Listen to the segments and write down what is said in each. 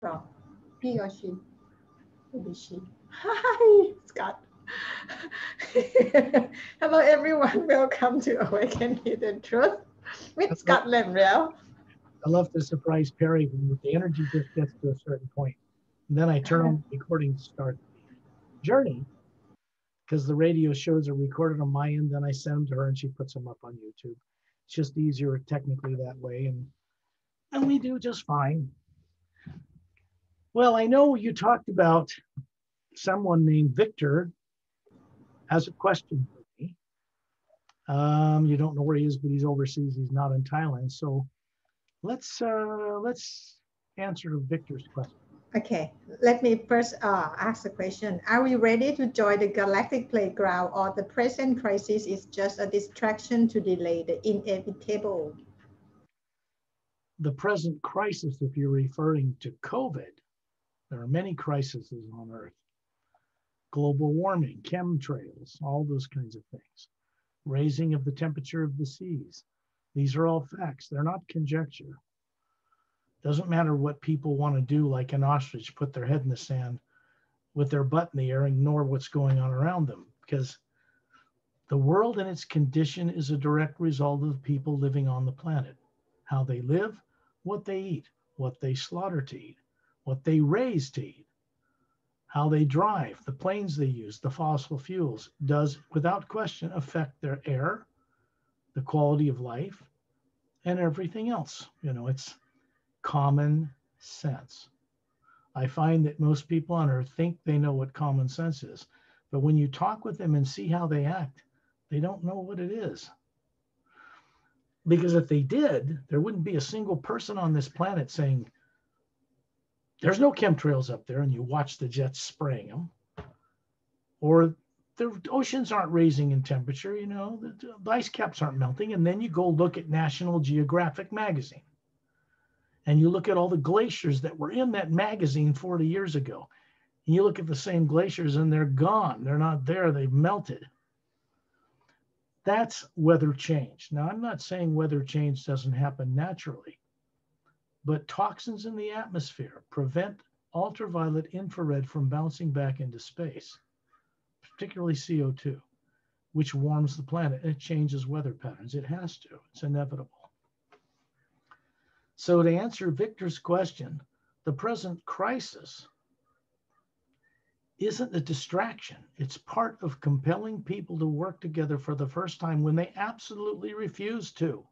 from he or she? Maybe she. Hi, Scott. Hello, everyone. Welcome to Awaken Hidden Truth with Scott Lemrell. I love to surprise Perry when the energy just gets to a certain point. And then I turn on the recording to start the journey because the radio shows are recorded on my end. Then I send them to her and she puts them up on YouTube. It's just easier technically that way. And we do just fine. Well, I know you talked about someone named Victor has a question for me. You don't know where he is, but he's overseas. He's not in Thailand. So let's answer Victor's question. Okay, let me first ask a question. Are we ready to join the galactic playground, or the present crisis is just a distraction to delay the inevitable? The present crisis, if you're referring to COVID, there are many crises on Earth. Global warming, chemtrails, all those kinds of things. Raising of the temperature of the seas. These are all facts. They're not conjecture. Doesn't matter what people want to do, like an ostrich, put their head in the sand with their butt in the air, ignore what's going on around them, because the world and its condition is a direct result of the people living on the planet. How they live, what they eat, what they slaughter to eat, what they raise to eat, how they drive, the planes they use, the fossil fuels, does without question affect their air, the quality of life, and everything else. It's common sense. I find that most people on Earth think they know what common sense is, but when you talk with them and see how they act, they don't know what it is. Because if they did, there wouldn't be a single person on this planet saying, there's no chemtrails up there, and you watch the jets spraying them. Or the oceans aren't raising in temperature, the ice caps aren't melting. And then you go look at National Geographic magazine. And you look at all the glaciers that were in that magazine 40 years ago. And you look at the same glaciers and they're gone. They're not there. They've melted. That's weather change. Now, I'm not saying weather change doesn't happen naturally, but toxins in the atmosphere prevent ultraviolet infrared from bouncing back into space, particularly CO2, which warms the planet. It changes weather patterns. It has to. It's inevitable. So to answer Victor's question, the present crisis isn't a distraction. It's part of compelling people to work together for the first time when they absolutely refuse to.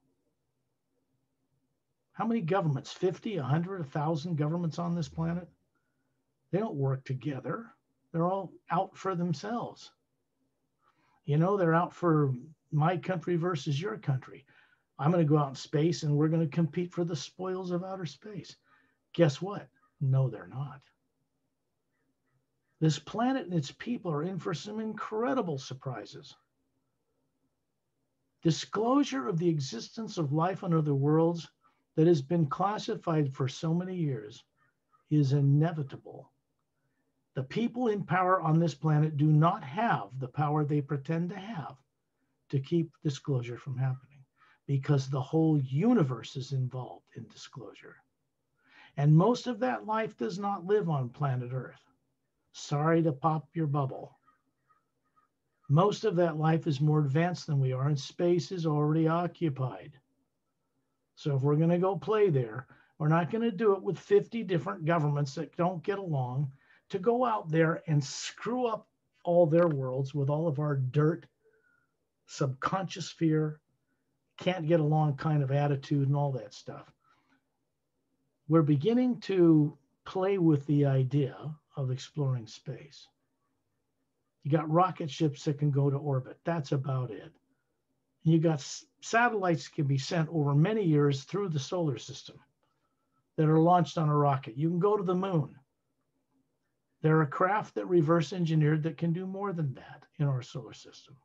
How many governments? 50, 100, 1,000 governments on this planet? They don't work together. They're all out for themselves. They're out for my country versus your country. I'm going to go out in space and we're going to compete for the spoils of outer space. Guess what? No, they're not. This planet and its people are in for some incredible surprises. Disclosure of the existence of life on other worlds that has been classified for so many years is inevitable. The people in power on this planet do not have the power they pretend to have to keep disclosure from happening, because the whole universe is involved in disclosure. And most of that life does not live on planet Earth. Sorry to pop your bubble. Most of that life is more advanced than we are, and space is already occupied. So if we're going to go play there, we're not going to do it with 50 different governments that don't get along to go out there and screw up all their worlds with all of our dirt, subconscious fear, can't get along kind of attitude and all that stuff. We're beginning to play with the idea of exploring space. You got rocket ships that can go to orbit. That's about it. You got satellites that can be sent over many years through the solar system that are launched on a rocket. You can go to the moon. There are craft that reverse engineered that can do more than that in our solar system.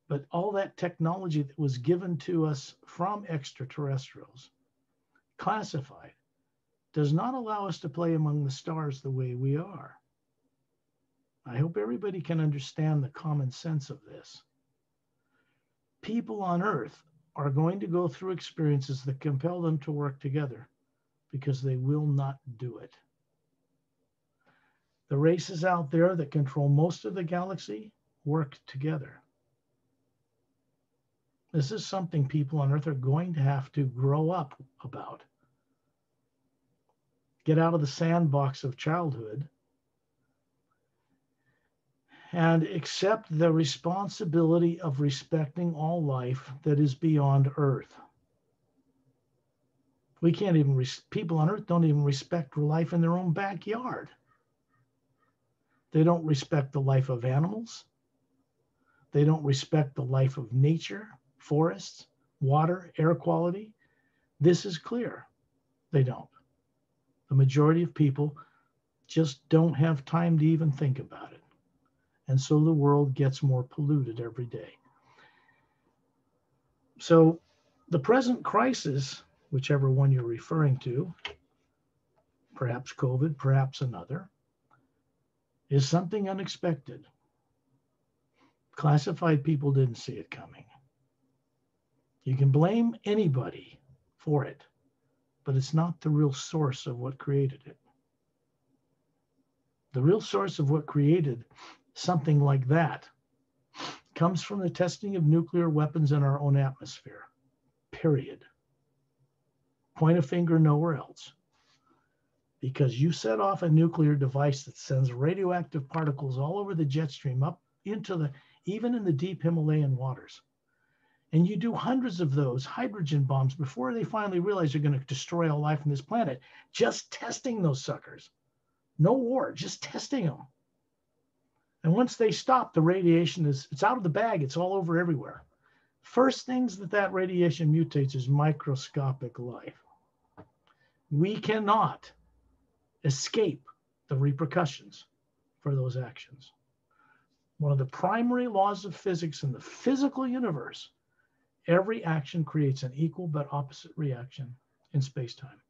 But all that technology that was given to us from extraterrestrials, classified, does not allow us to play among the stars the way we are. I hope everybody can understand the common sense of this. People on Earth are going to go through experiences that compel them to work together because they will not do it. The races out there that control most of the galaxy work together. This is something people on Earth are going to have to grow up about. Get out of the sandbox of childhood and accept the responsibility of respecting all life that is beyond Earth. We can't even, people on Earth don't even respect life in their own backyard. They don't respect the life of animals. They don't respect the life of nature, forests, water, air quality. This is clear. They don't. The majority of people just don't have time to even think about it. And so the world gets more polluted every day. So the present crisis, whichever one you're referring to, perhaps COVID, perhaps another, is something unexpected. Classified people didn't see it coming. You can blame anybody for it, but it's not the real source of what created it. The real source of what created something like that comes from the testing of nuclear weapons in our own atmosphere, period. Point a finger nowhere else. Because you set off a nuclear device that sends radioactive particles all over the jet stream up into even in the deep Himalayan waters. And you do hundreds of those hydrogen bombs before they finally realize they're going to destroy all life on this planet, just testing those suckers. No war, just testing them. And once they stop, the radiation it's out of the bag. It's all over everywhere. First things that radiation mutates is microscopic life. We cannot escape the repercussions for those actions. One of the primary laws of physics in the physical universe, every action creates an equal but opposite reaction in space-time.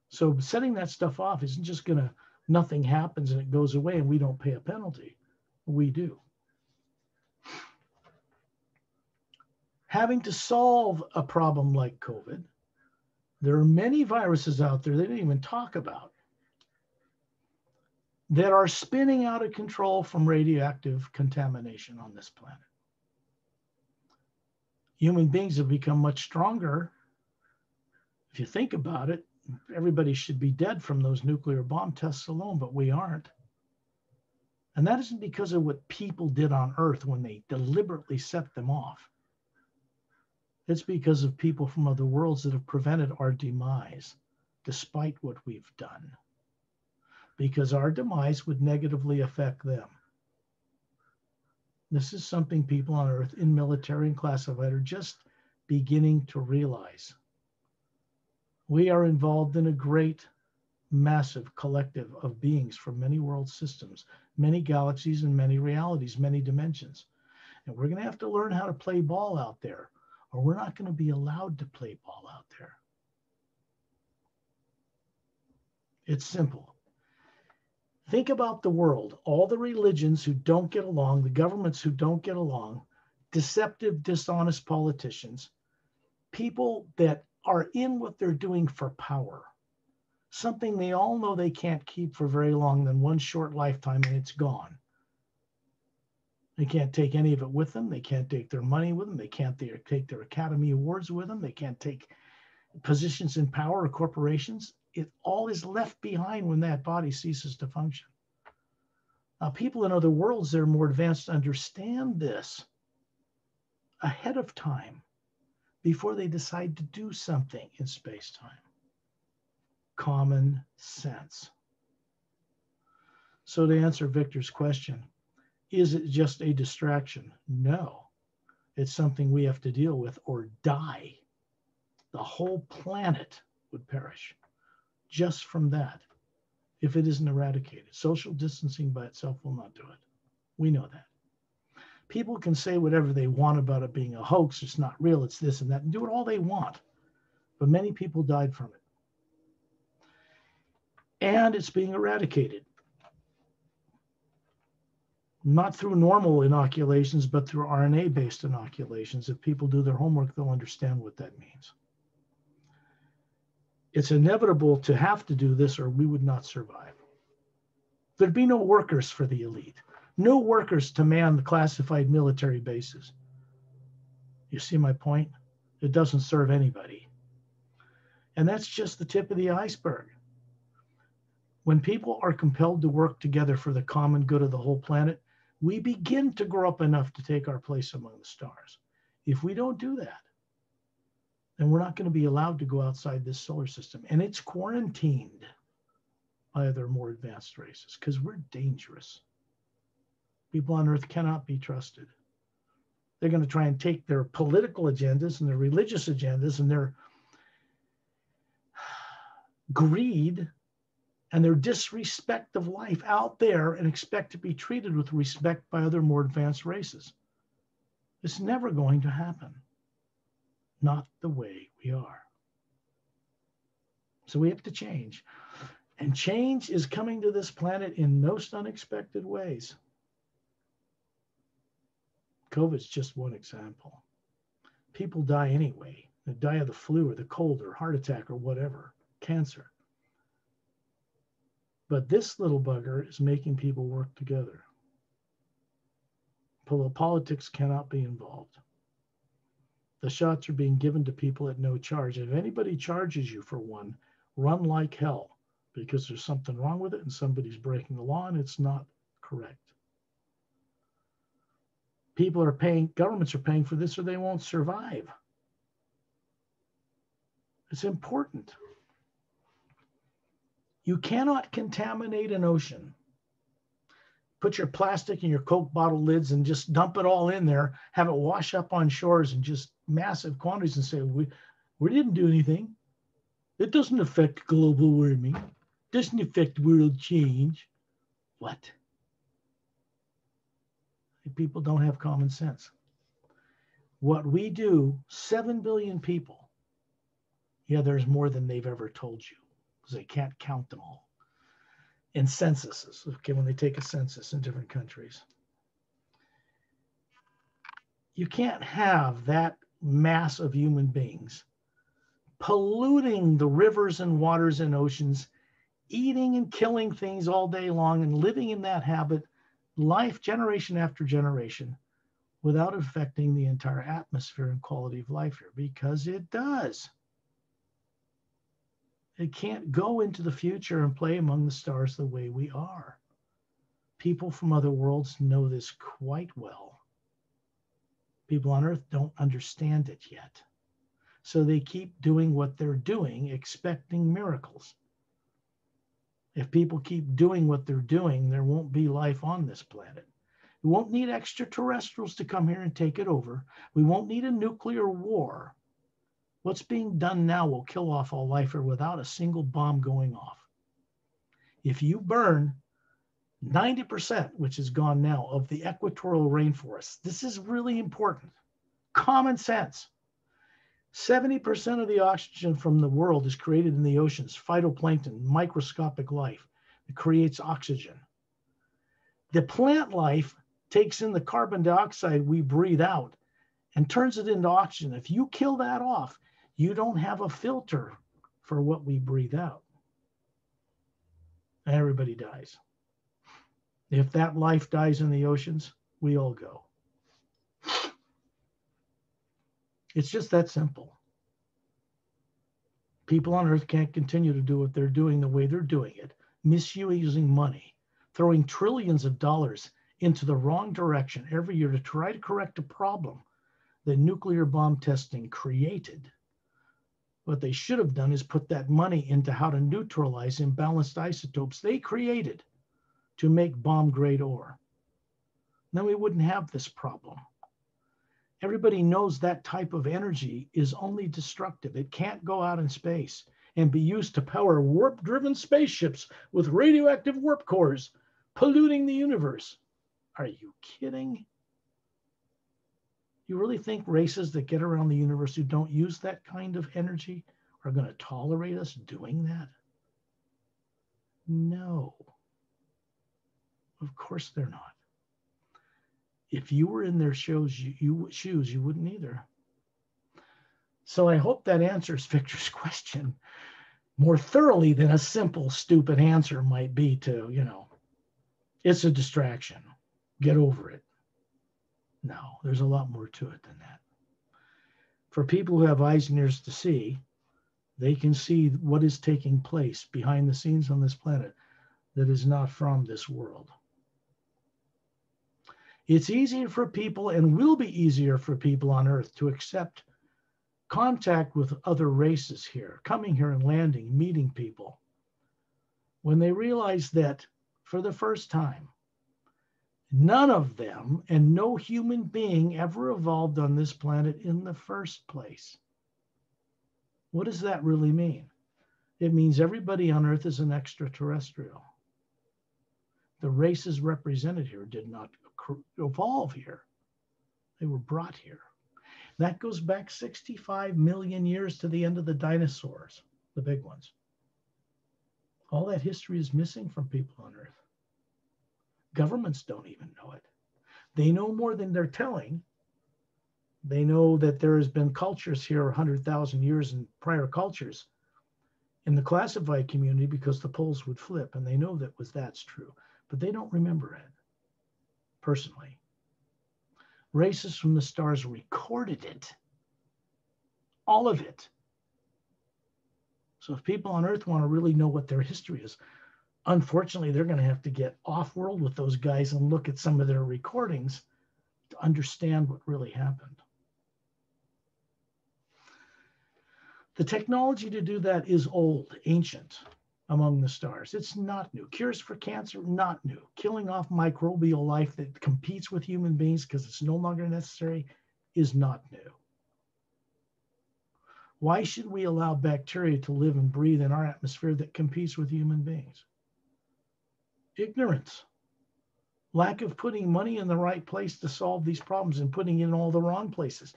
So setting that stuff off isn't just nothing happens and it goes away and we don't pay a penalty. We do. Having to solve a problem like COVID, there are many viruses out there they didn't even talk about that are spinning out of control from radioactive contamination on this planet. Human beings have become much stronger. If you think about it, everybody should be dead from those nuclear bomb tests alone, but we aren't. And that isn't because of what people did on Earth when they deliberately set them off. It's because of people from other worlds that have prevented our demise, despite what we've done. Because our demise would negatively affect them. This is something people on Earth in military and classified are just beginning to realize. We are involved in a great, massive collective of beings from many world systems, many galaxies and many realities, many dimensions. And we're going to have to learn how to play ball out there, or we're not going to be allowed to play ball out there. It's simple. Think about the world, all the religions who don't get along, the governments who don't get along, deceptive, dishonest politicians, people that are in what they're doing for power, something they all know they can't keep for very long than one short lifetime and it's gone. They can't take any of it with them. They can't take their money with them. They can't take their Academy Awards with them. They can't take positions in power or corporations. It all is left behind when that body ceases to function. Now, people in other worlds that are more advanced understand this ahead of time before they decide to do something in space-time. Common sense. So to answer Victor's question, is it just a distraction? No, it's something we have to deal with or die. The whole planet would perish just from that if it isn't eradicated. Social distancing by itself will not do it. We know that. People can say whatever they want about it being a hoax, it's not real, it's this and that, and do it all they want. But many people died from it. And it's being eradicated. Not through normal inoculations, but through RNA-based inoculations. If people do their homework, they'll understand what that means. It's inevitable to have to do this or we would not survive. There'd be no workers for the elite, no workers to man the classified military bases. You see my point? It doesn't serve anybody. And that's just the tip of the iceberg. When people are compelled to work together for the common good of the whole planet, we begin to grow up enough to take our place among the stars. If we don't do that, then we're not going to be allowed to go outside this solar system. And it's quarantined by other more advanced races because we're dangerous. People on Earth cannot be trusted. They're going to try and take their political agendas and their religious agendas and their greed and their disrespect of life out there and expect to be treated with respect by other more advanced races. It's never going to happen. Not the way we are. So we have to change. And change is coming to this planet in most unexpected ways. COVID's just one example. People die anyway. They die of the flu or the cold or heart attack or whatever, cancer. But this little bugger is making people work together. Politics cannot be involved. The shots are being given to people at no charge. If anybody charges you for one, run like hell because there's something wrong with it and somebody's breaking the law and it's not correct. People are paying, governments are paying for this or they won't survive. It's important. You cannot contaminate an ocean. Put your plastic and your Coke bottle lids and just dump it all in there, have it wash up on shores in just massive quantities and say, we didn't do anything. It doesn't affect global warming. It doesn't affect world change. What? People don't have common sense. What we do, 7 billion people, yeah, there's more than they've ever told you because they can't count them all. In censuses, okay, when they take a census in different countries. You can't have that mass of human beings polluting the rivers and waters and oceans, eating and killing things all day long and living in that habit, life generation after generation, without affecting the entire atmosphere and quality of life here, because it does. It can't go into the future and play among the stars the way we are. People from other worlds know this quite well. People on Earth don't understand it yet. So they keep doing what they're doing, expecting miracles. If people keep doing what they're doing, there won't be life on this planet. We won't need extraterrestrials to come here and take it over. We won't need a nuclear war. What's being done now will kill off all life here without a single bomb going off. If you burn 90%, which is gone now, of the equatorial rainforest, this is really important. Common sense. 70% of the oxygen from the world is created in the oceans, phytoplankton, microscopic life. It creates oxygen. The plant life takes in the carbon dioxide we breathe out and turns it into oxygen. If you kill that off, you don't have a filter for what we breathe out. And everybody dies. If that life dies in the oceans, we all go. It's just that simple. People on Earth can't continue to do what they're doing the way they're doing it, misusing money, throwing trillions of dollars into the wrong direction every year to try to correct a problem that nuclear bomb testing created. What they should have done is put that money into how to neutralize imbalanced isotopes they created to make bomb-grade ore. Then we wouldn't have this problem. Everybody knows that type of energy is only destructive. It can't go out in space and be used to power warp-driven spaceships with radioactive warp cores, polluting the universe. Are you kidding? You really think races that get around the universe who don't use that kind of energy are going to tolerate us doing that? No. Of course they're not. If you were in their shoes, you wouldn't either. So I hope that answers Victor's question. more thoroughly than a simple, stupid answer might be to, it's a distraction. Get over it. No, there's a lot more to it than that. For people who have eyes and ears to see, they can see what is taking place behind the scenes on this planet that is not from this world. It's easier for people and will be easier for people on Earth to accept contact with other races here, coming here and landing, meeting people, when they realize that for the first time, none of them and no human being ever evolved on this planet in the first place. What does that really mean? It means everybody on Earth is an extraterrestrial. The races represented here did not evolve here. They were brought here. That goes back 65 million years to the end of the dinosaurs, the big ones. All that history is missing from people on Earth. Governments don't even know it. They know more than they're telling. They know that there has been cultures here 100,000 years and prior cultures in the classified community because the poles would flip, and they know that's true, but they don't remember it personally. Races from the stars recorded it, all of it. So if people on Earth want to really know what their history is, unfortunately, they're going to have to get off-world with those guys and look at some of their recordings to understand what really happened. The technology to do that is old, ancient among the stars. It's not new. Cures for cancer, not new. Killing off microbial life that competes with human beings because it's no longer necessary is not new. Why should we allow bacteria to live and breathe in our atmosphere that competes with human beings? Ignorance. Lack of putting money in the right place to solve these problems and putting it in all the wrong places.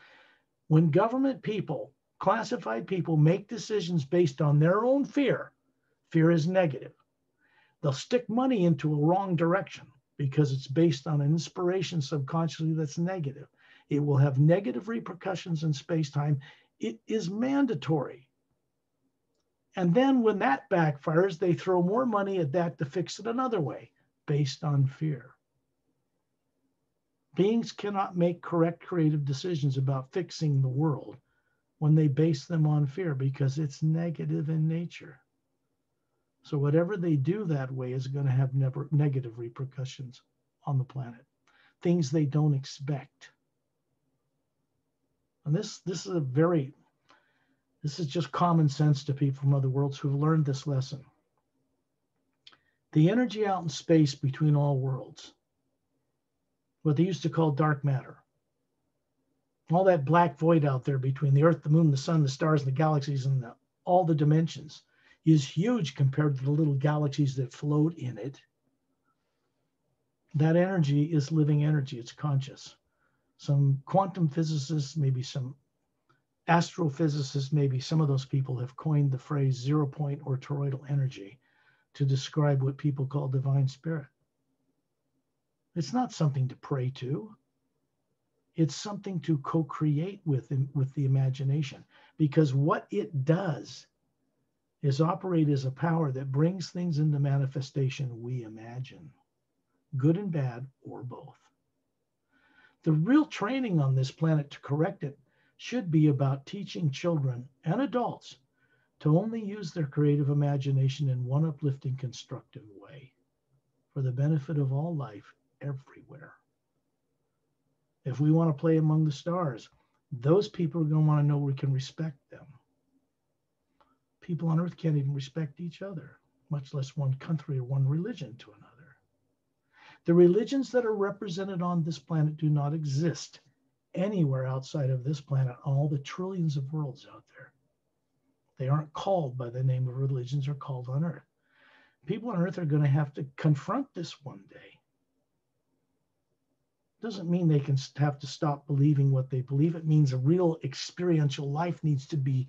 When government people, classified people, make decisions based on their own fear, fear is negative. They'll stick money into a wrong direction because it's based on an inspiration subconsciously that's negative. It will have negative repercussions in space-time. It is mandatory. And then when that backfires, they throw more money at that to fix it another way, based on fear. Beings cannot make correct creative decisions about fixing the world when they base them on fear because it's negative in nature. So whatever they do that way is going to have negative repercussions on the planet, things they don't expect. And this is just common sense to people from other worlds who've learned this lesson. The energy out in space between all worlds, what they used to call dark matter, all that black void out there between the Earth, the moon, the sun, the stars, the galaxies, and all the dimensions is huge compared to the little galaxies that float in it. That energy is living energy. It's conscious. Some quantum physicists, maybe some astrophysicists, maybe some of those people have coined the phrase 0 point or toroidal energy to describe what people call divine spirit. It's not something to pray to. It's something to co-create with the imagination, because what it does is operate as a power that brings things into manifestation we imagine, good and bad, or both. The real training on this planet to correct it should be about teaching children and adults to only use their creative imagination in one uplifting, constructive way for the benefit of all life everywhere. If we want to play among the stars, those people are going to want to know we can respect them. People on Earth can't even respect each other, much less one country or one religion to another. The religions that are represented on this planet do not exist anywhere outside of this planet, all the trillions of worlds out there. They aren't called by the name of religions or called on Earth. People on Earth are going to have to confront this one day. Doesn't mean they can have to stop believing what they believe. It means a real experiential life needs to be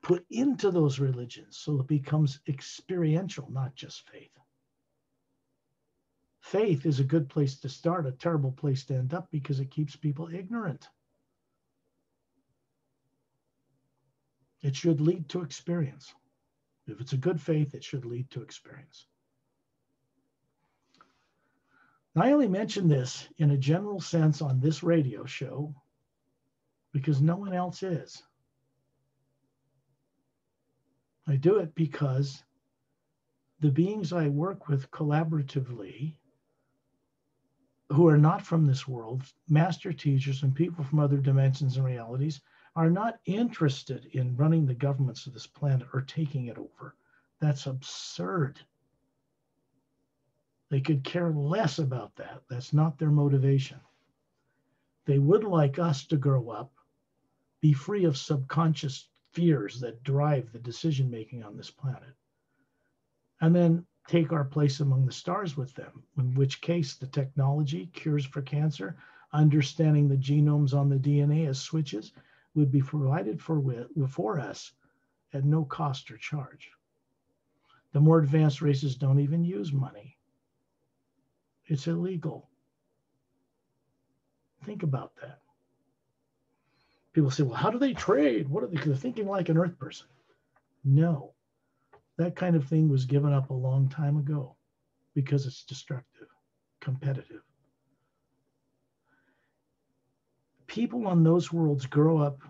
put into those religions so it becomes experiential, not just faith. Faith is a good place to start, a terrible place to end up because it keeps people ignorant. It should lead to experience. If it's a good faith, it should lead to experience. Now, I only mention this in a general sense on this radio show because no one else is. I do it because the beings I work with collaboratively, who are not from this world, master teachers and people from other dimensions and realities, are not interested in running the governments of this planet or taking it over. That's absurd. They could care less about that. That's not their motivation. They would like us to grow up, be free of subconscious fears that drive the decision making on this planet, and then take our place among the stars with them, in which case the technology, cures for cancer, understanding the genomes on the DNA as switches would be provided for us at no cost or charge. The more advanced races don't even use money. It's illegal. Think about that. People say, well, how do they trade? What are they? They're thinking like an Earth person. No, that kind of thing was given up a long time ago because it's destructive, competitive. People on those worlds grow up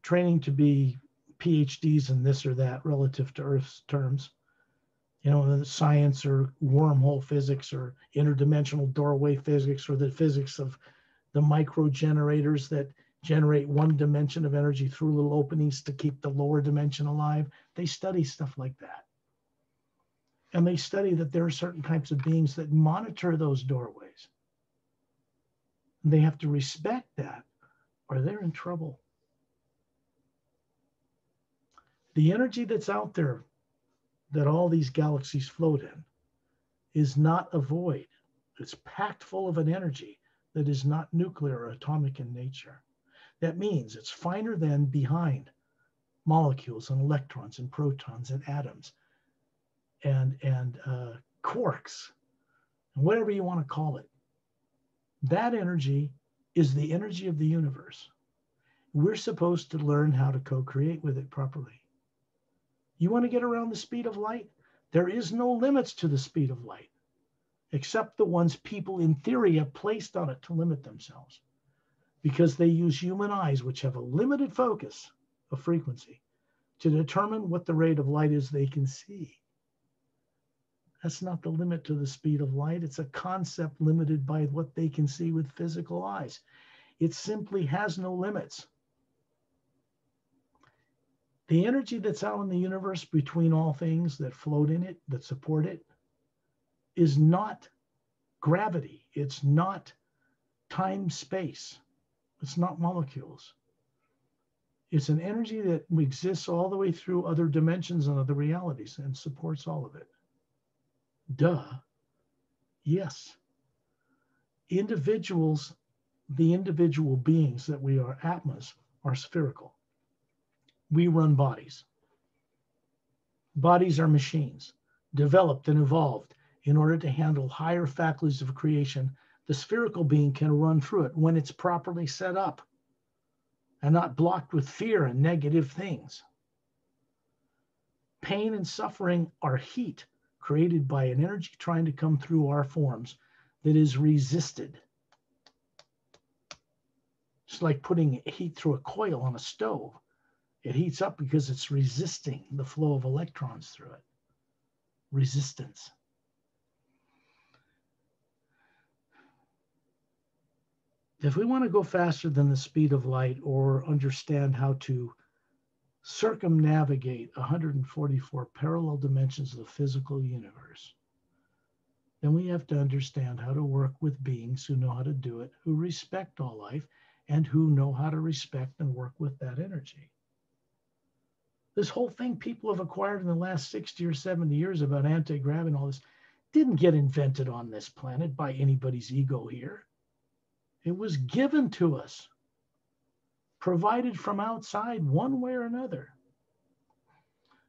training to be PhDs in this or that relative to Earth's terms, science or wormhole physics or interdimensional doorway physics or the physics of the micro generators that generate one dimension of energy through little openings to keep the lower dimension alive. They study stuff like that. And they study that there are certain types of beings that monitor those doorways. And they have to respect that or they're in trouble. The energy that's out there that all these galaxies float in is not a void. It's packed full of an energy that is not nuclear or atomic in nature. That means it's finer than behind molecules and electrons and protons and atoms and quarks and whatever you want to call it. That energy is the energy of the universe. We're supposed to learn how to co-create with it properly. You want to get around the speed of light? There is no limits to the speed of light, except the ones people in theory have placed on it to limit themselves, because they use human eyes, which have a limited focus of frequency, to determine what the rate of light is they can see. That's not the limit to the speed of light. It's a concept limited by what they can see with physical eyes. It simply has no limits. The energy that's out in the universe between all things that float in it, that support it, is not gravity. It's not time, space. It's not molecules. It's an energy that exists all the way through other dimensions and other realities and supports all of it. Duh. Yes. Individuals, the individual beings that we are, Atmas, are spherical. We run bodies. Bodies are machines, developed and evolved in order to handle higher faculties of creation. The spherical being can run through it when it's properly set up and not blocked with fear and negative things. Pain and suffering are heat created by an energy trying to come through our forms that is resisted. It's like putting heat through a coil on a stove. It heats up because it's resisting the flow of electrons through it. Resistance. If we want to go faster than the speed of light or understand how to circumnavigate 144 parallel dimensions of the physical universe, then we have to understand how to work with beings who know how to do it, who respect all life, and who know how to respect and work with that energy. This whole thing people have acquired in the last 60 or 70 years about anti-gravity and all this didn't get invented on this planet by anybody's ego here. It was given to us, provided from outside one way or another.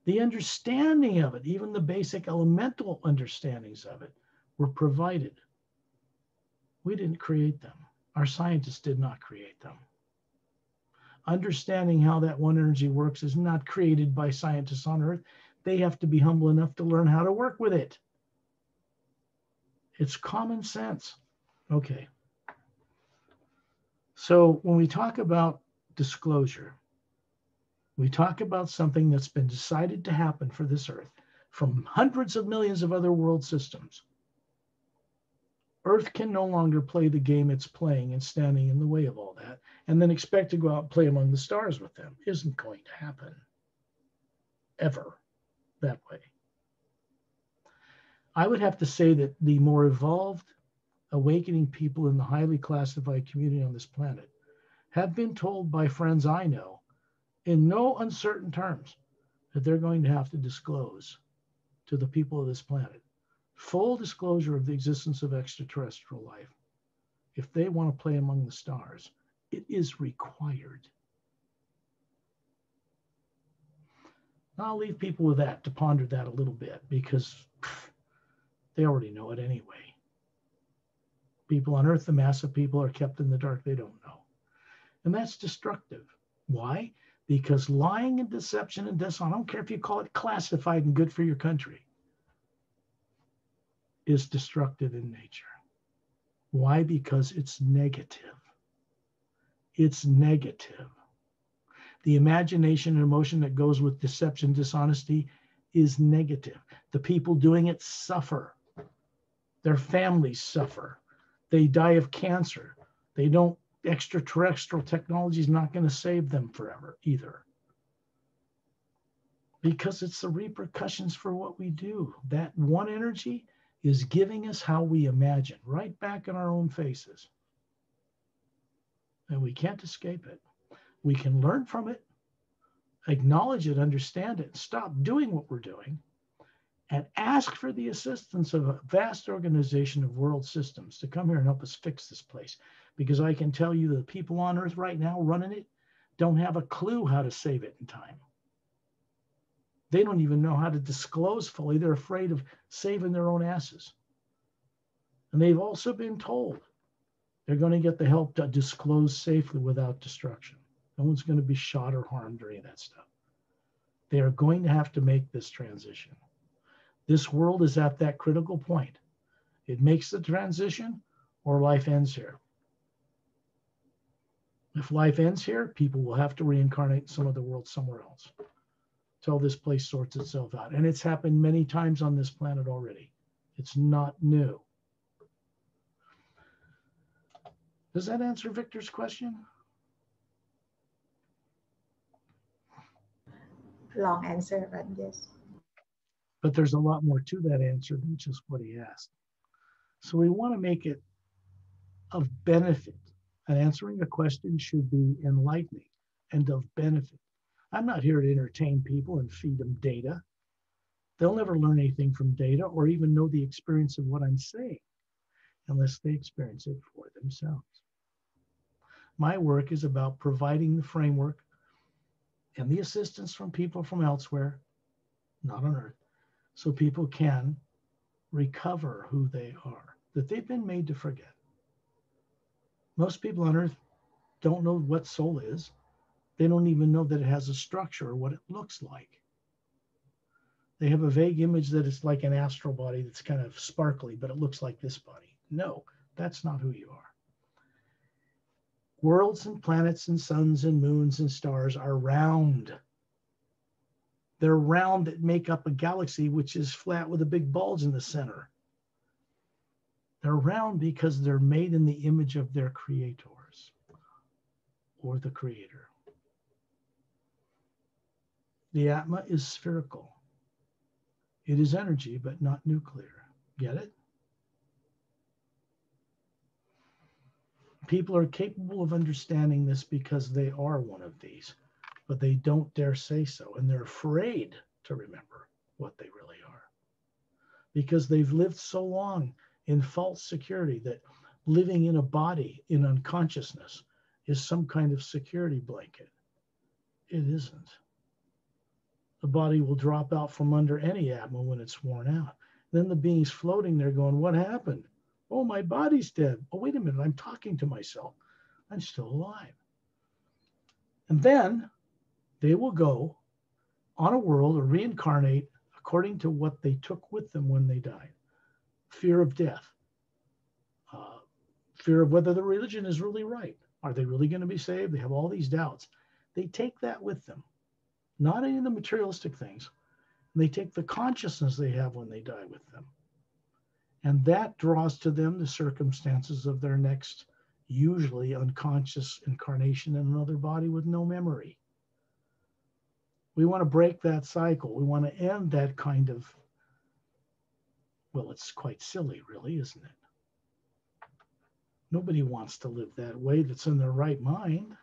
The understanding of it, even the basic elemental understandings of it, were provided. We didn't create them. Our scientists did not create them. Understanding how that one energy works is not created by scientists on Earth. They have to be humble enough to learn how to work with it. It's common sense. Okay. So when we talk about disclosure, we talk about something that's been decided to happen for this Earth from hundreds of millions of other world systems. Earth can no longer play the game it's playing and standing in the way of all that, and then expect to go out and play among the stars with them. Isn't going to happen ever that way. I would have to say that the more evolved, awakening people in the highly classified community on this planet have been told by friends I know in no uncertain terms that they're going to have to disclose to the people of this planet full disclosure of the existence of extraterrestrial life. If they want to play among the stars, it is required. I'll leave people with that to ponder that a little bit, because they already know it anyway. People on Earth, the mass of people, are kept in the dark. They don't know. And that's destructive. Why? Because lying and deception and dishonor, I don't care if you call it classified and good for your country, is destructive in nature. Why? Because it's negative. It's negative. The imagination and emotion that goes with deception, dishonesty is negative. The people doing it suffer. Their families suffer. They die of cancer. They don't, extraterrestrial technology is not going to save them forever either. Because it's the repercussions for what we do. That one energy is giving us how we imagine, right back in our own faces. And we can't escape it. We can learn from it, acknowledge it, understand it, stop doing what we're doing, and ask for the assistance of a vast organization of world systems to come here and help us fix this place. Because I can tell you the people on Earth right now running it don't have a clue how to save it in time. They don't even know how to disclose fully. They're afraid of saving their own asses. And they've also been told they're going to get the help to disclose safely without destruction. No one's going to be shot or harmed or any of that stuff. They are going to have to make this transition. This world is at that critical point. It makes the transition or life ends here. If life ends here, people will have to reincarnate in some other world somewhere else till this place sorts itself out. And it's happened many times on this planet already. It's not new. Does that answer Victor's question? Long answer, but yes. But there's a lot more to that answer than just what he asked. So we want to make it of benefit. And answering a question should be enlightening and of benefit. I'm not here to entertain people and feed them data. They'll never learn anything from data or even know the experience of what I'm saying unless they experience it for themselves. My work is about providing the framework and the assistance from people from elsewhere, not on Earth, so people can recover who they are, that they've been made to forget. Most people on Earth don't know what soul is. They don't even know that it has a structure or what it looks like. They have a vague image that it's like an astral body that's kind of sparkly, but it looks like this body. No, that's not who you are. Worlds and planets and suns and moons and stars are round. They're round that make up a galaxy, which is flat with a big bulge in the center. They're round because they're made in the image of their creators or the creator. The Atma is spherical. It is energy, but not nuclear. Get it? People are capable of understanding this because they are one of these, but they don't dare say so. And they're afraid to remember what they really are because they've lived so long in false security that living in a body in unconsciousness is some kind of security blanket. It isn't. The body will drop out from under any Atma when it's worn out. Then the being's floating there going, what happened? Oh, my body's dead. Oh, wait a minute, I'm talking to myself. I'm still alive. And then they will go on a world or reincarnate according to what they took with them when they died. Fear of death, uh, fear of whether the religion is really right. Are they really going to be saved? They have all these doubts. They take that with them, not any of the materialistic things. They take the consciousness they have when they die with them. And that draws to them the circumstances of their next, usually unconscious incarnation in another body with no memory. We want to break that cycle. We want to end that kind of, well, it's quite silly, really, isn't it? Nobody wants to live that way that's in their right mind.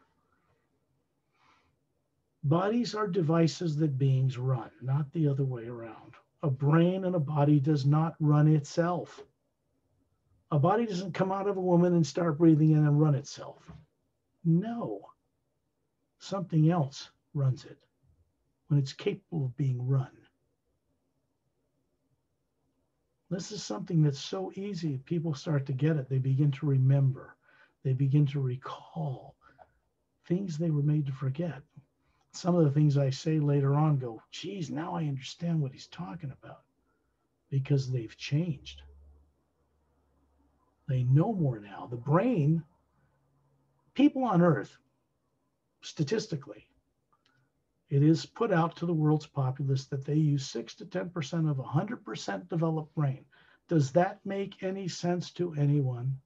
Bodies are devices that beings run, not the other way around. A brain and a body does not run itself. A body doesn't come out of a woman and start breathing in and run itself. No. Something else runs it when it's capable of being run. This is something that's so easy. People start to get it. They begin to remember. They begin to recall things they were made to forget. Some of the things I say later on go, geez, now I understand what he's talking about, because they've changed. They know more now. The brain, people on Earth, statistically, it is put out to the world's populace that they use 6 to 10% of 100% developed brain. Does that make any sense to anyone?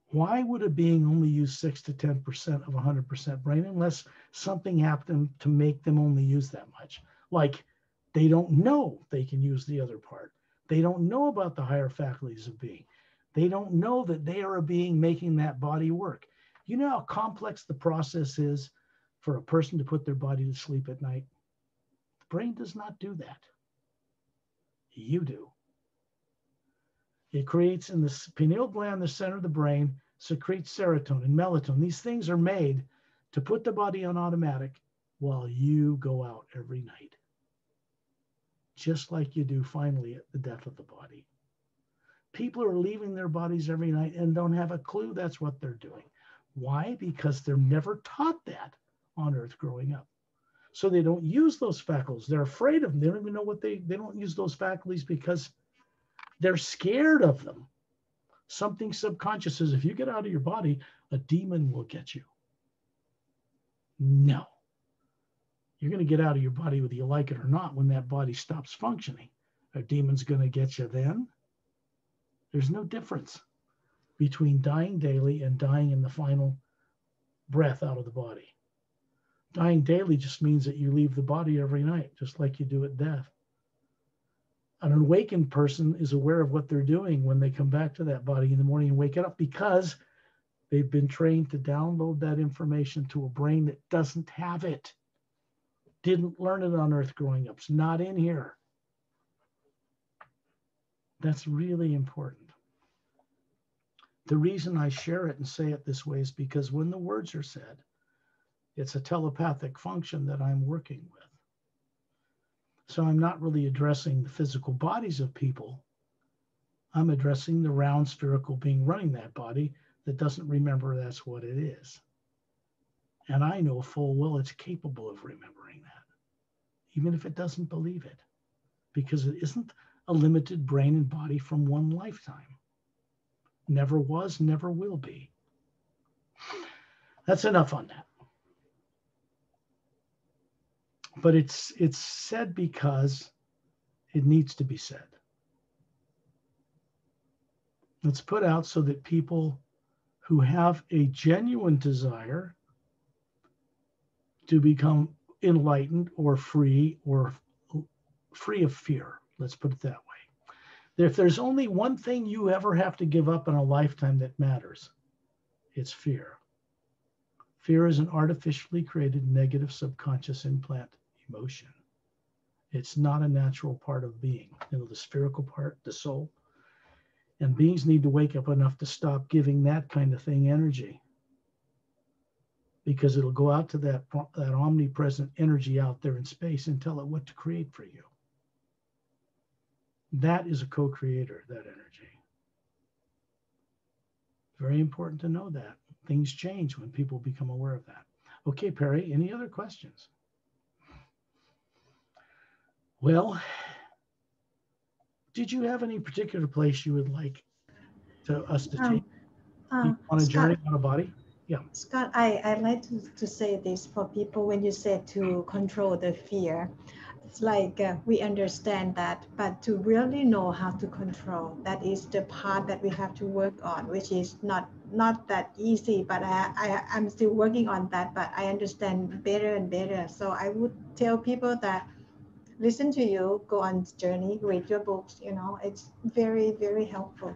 Why would a being only use 6 to 10% of 100% brain unless something happened to make them only use that much? Like they don't know they can use the other part. They don't know about the higher faculties of being. They don't know that they are a being making that body work. You know how complex the process is for a person to put their body to sleep at night? The brain does not do that. You do. It creates in the pineal gland, the center of the brain, secretes serotonin, melatonin. These things are made to put the body on automatic while you go out every night. Just like you do finally at the death of the body. People are leaving their bodies every night and don't have a clue that's what they're doing. Why? Because they're never taught that on Earth growing up. So they don't use those faculties. They're afraid of them. They don't even know what they don't use those faculties because they're scared of them. Something subconscious says, if you get out of your body, a demon will get you. No. You're going to get out of your body whether you like it or not when that body stops functioning. A demon's going to get you then? There's no difference between dying daily and dying in the final breath out of the body. Dying daily just means that you leave the body every night, just like you do at death. An awakened person is aware of what they're doing when they come back to that body in the morning and wake it up, because they've been trained to download that information to a brain that doesn't have it. Didn't learn it on Earth growing up. It's not in here. That's really important. The reason I share it and say it this way is because when the words are said, it's a telepathic function that I'm working with. So I'm not really addressing the physical bodies of people. I'm addressing the round spherical being running that body that doesn't remember that's what it is. And I know full well it's capable of remembering that, even if it doesn't believe it, because it isn't a limited brain and body from one lifetime. Never was, never will be. That's enough on that. But it's said because it needs to be said. It's put out so that people who have a genuine desire to become enlightened or free of fear, let's put it that way. If there's only one thing you ever have to give up in a lifetime that matters, it's fear. Fear is an artificially created negative subconscious implant emotion. It's not a natural part of being. The spherical part, the soul. And beings need to wake up enough to stop giving that kind of thing energy, because it'll go out to that omnipresent energy out there in space and tell it what to create for you. That is a co-creator, that energy. Very important to know that. Things change when people become aware of that. Okay, Perry, any other questions? Well, did you have any particular place you would like us to take Um, people on a journey Scott, on a body? Yeah. Scott, I like to say this for people when you say to control the fear. It's like we understand that, but to really know how to control, that is the part that we have to work on, which is not that easy. But I'm still working on that. But I understand better and better. So I would tell people that listen to you, go on journey, read your books. It's very, very helpful.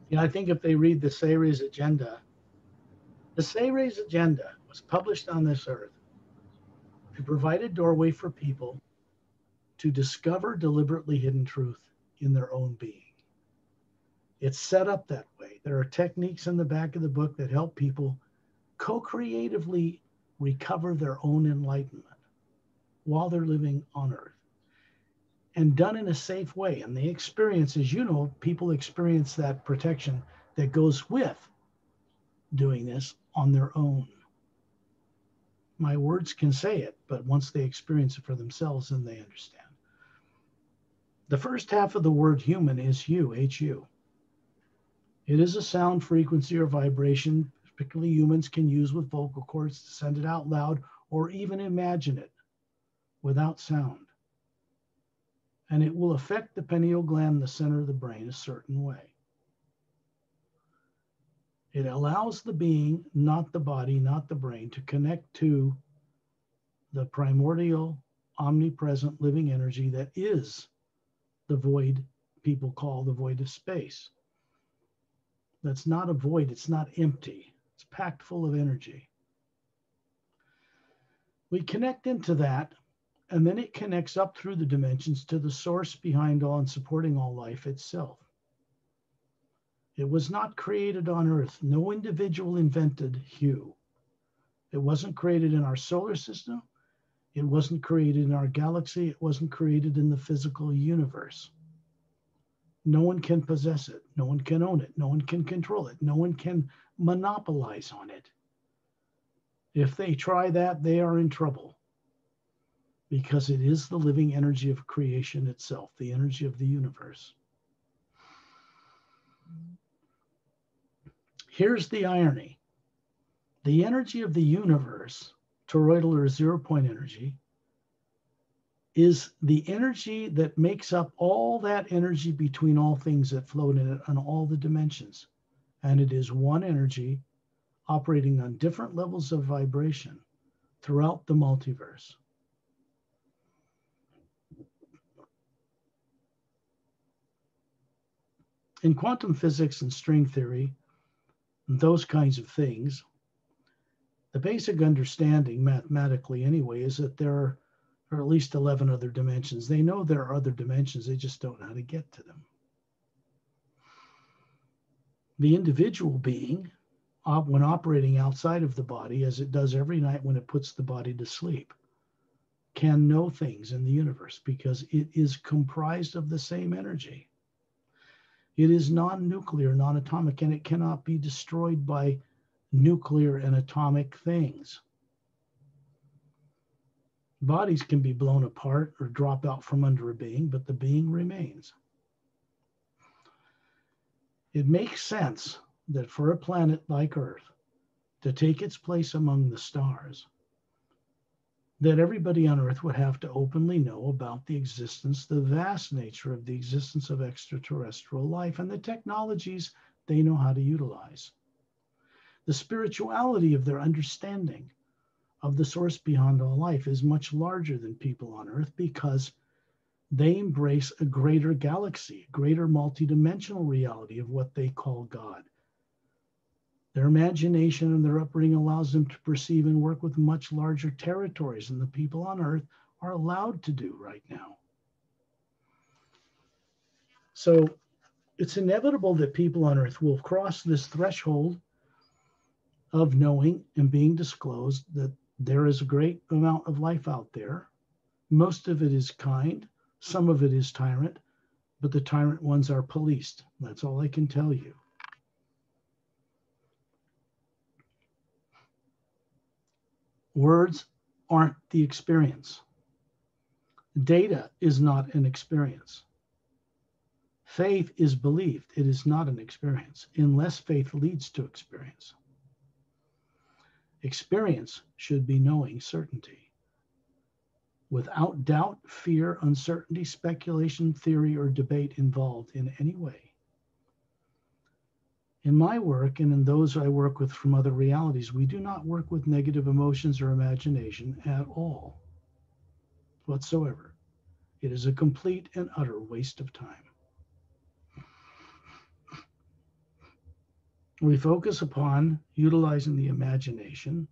Yeah, I think if they read the Sayre's agenda was published on this earth to provide a doorway for people to discover deliberately hidden truth in their own being. It's set up that way. There are techniques in the back of the book that help people co-creatively recover their own enlightenment while they're living on earth, and done in a safe way. And they experience, as you know, people experience that protection that goes with doing this on their own. My words can say it, but once they experience it for themselves, then they understand. The first half of the word human is hu, Hu. It is a sound frequency or vibration, particularly humans can use with vocal cords to send it out loud or even imagine it without sound. And it will affect the pineal gland in the center of the brain a certain way. It allows the being, not the body, not the brain, to connect to the primordial, omnipresent living energy that is the void people call the void of space. That's not a void, it's not empty, it's packed full of energy. We connect into that, and then it connects up through the dimensions to the source behind all and supporting all life itself. It was not created on Earth. No individual invented Hu. It wasn't created in our solar system. It wasn't created in our galaxy. It wasn't created in the physical universe. No one can possess it. No one can own it. No one can control it. No one can monopolize on it. If they try that, they are in trouble, because it is the living energy of creation itself, the energy of the universe. Here's the irony. The energy of the universe, toroidal or zero-point energy, is the energy that makes up all that energy between all things that float in it on all the dimensions. And it is one energy operating on different levels of vibration throughout the multiverse. In quantum physics and string theory, and those kinds of things, the basic understanding, mathematically anyway, is that there are at least 11 other dimensions. They know there are other dimensions, they just don't know how to get to them. The individual being, when operating outside of the body, as it does every night when it puts the body to sleep, can know things in the universe because it is comprised of the same energy. It is non-nuclear, non-atomic, and it cannot be destroyed by nuclear and atomic things. Bodies can be blown apart or drop out from under a being, but the being remains. It makes sense that for a planet like Earth to take its place among the stars, that everybody on Earth would have to openly know about the existence, the vast nature of the existence of extraterrestrial life and the technologies they know how to utilize. The spirituality of their understanding of the source beyond all life is much larger than people on Earth because they embrace a greater galaxy, greater multidimensional reality of what they call God. Their imagination and their upbringing allows them to perceive and work with much larger territories than the people on Earth are allowed to do right now. So it's inevitable that people on Earth will cross this threshold of knowing and being disclosed that there is a great amount of life out there. Most of it is kind, some of it is tyrant, but the tyrant ones are policed. That's all I can tell you. Words aren't the experience. Data is not an experience. Faith is believed. It is not an experience, unless faith leads to experience. Experience should be knowing certainty. Without doubt, fear, uncertainty, speculation, theory, or debate involved in any way. In my work and in those I work with from other realities, we do not work with negative emotions or imagination at all, whatsoever. It is a complete and utter waste of time. We focus upon utilizing the imagination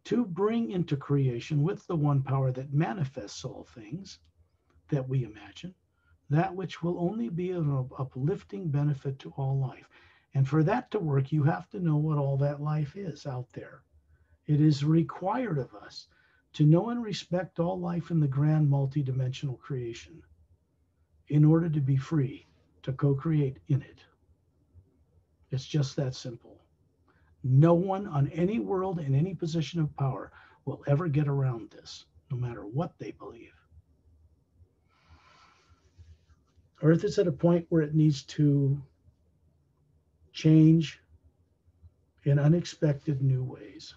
to bring into creation with the one power that manifests all things that we imagine, that which will only be of uplifting benefit to all life. And for that to work, you have to know what all that life is out there. It is required of us to know and respect all life in the grand multidimensional creation in order to be free to co-create in it. It's just that simple. No one on any world in any position of power will ever get around this, no matter what they believe. Earth is at a point where it needs to change in unexpected new ways.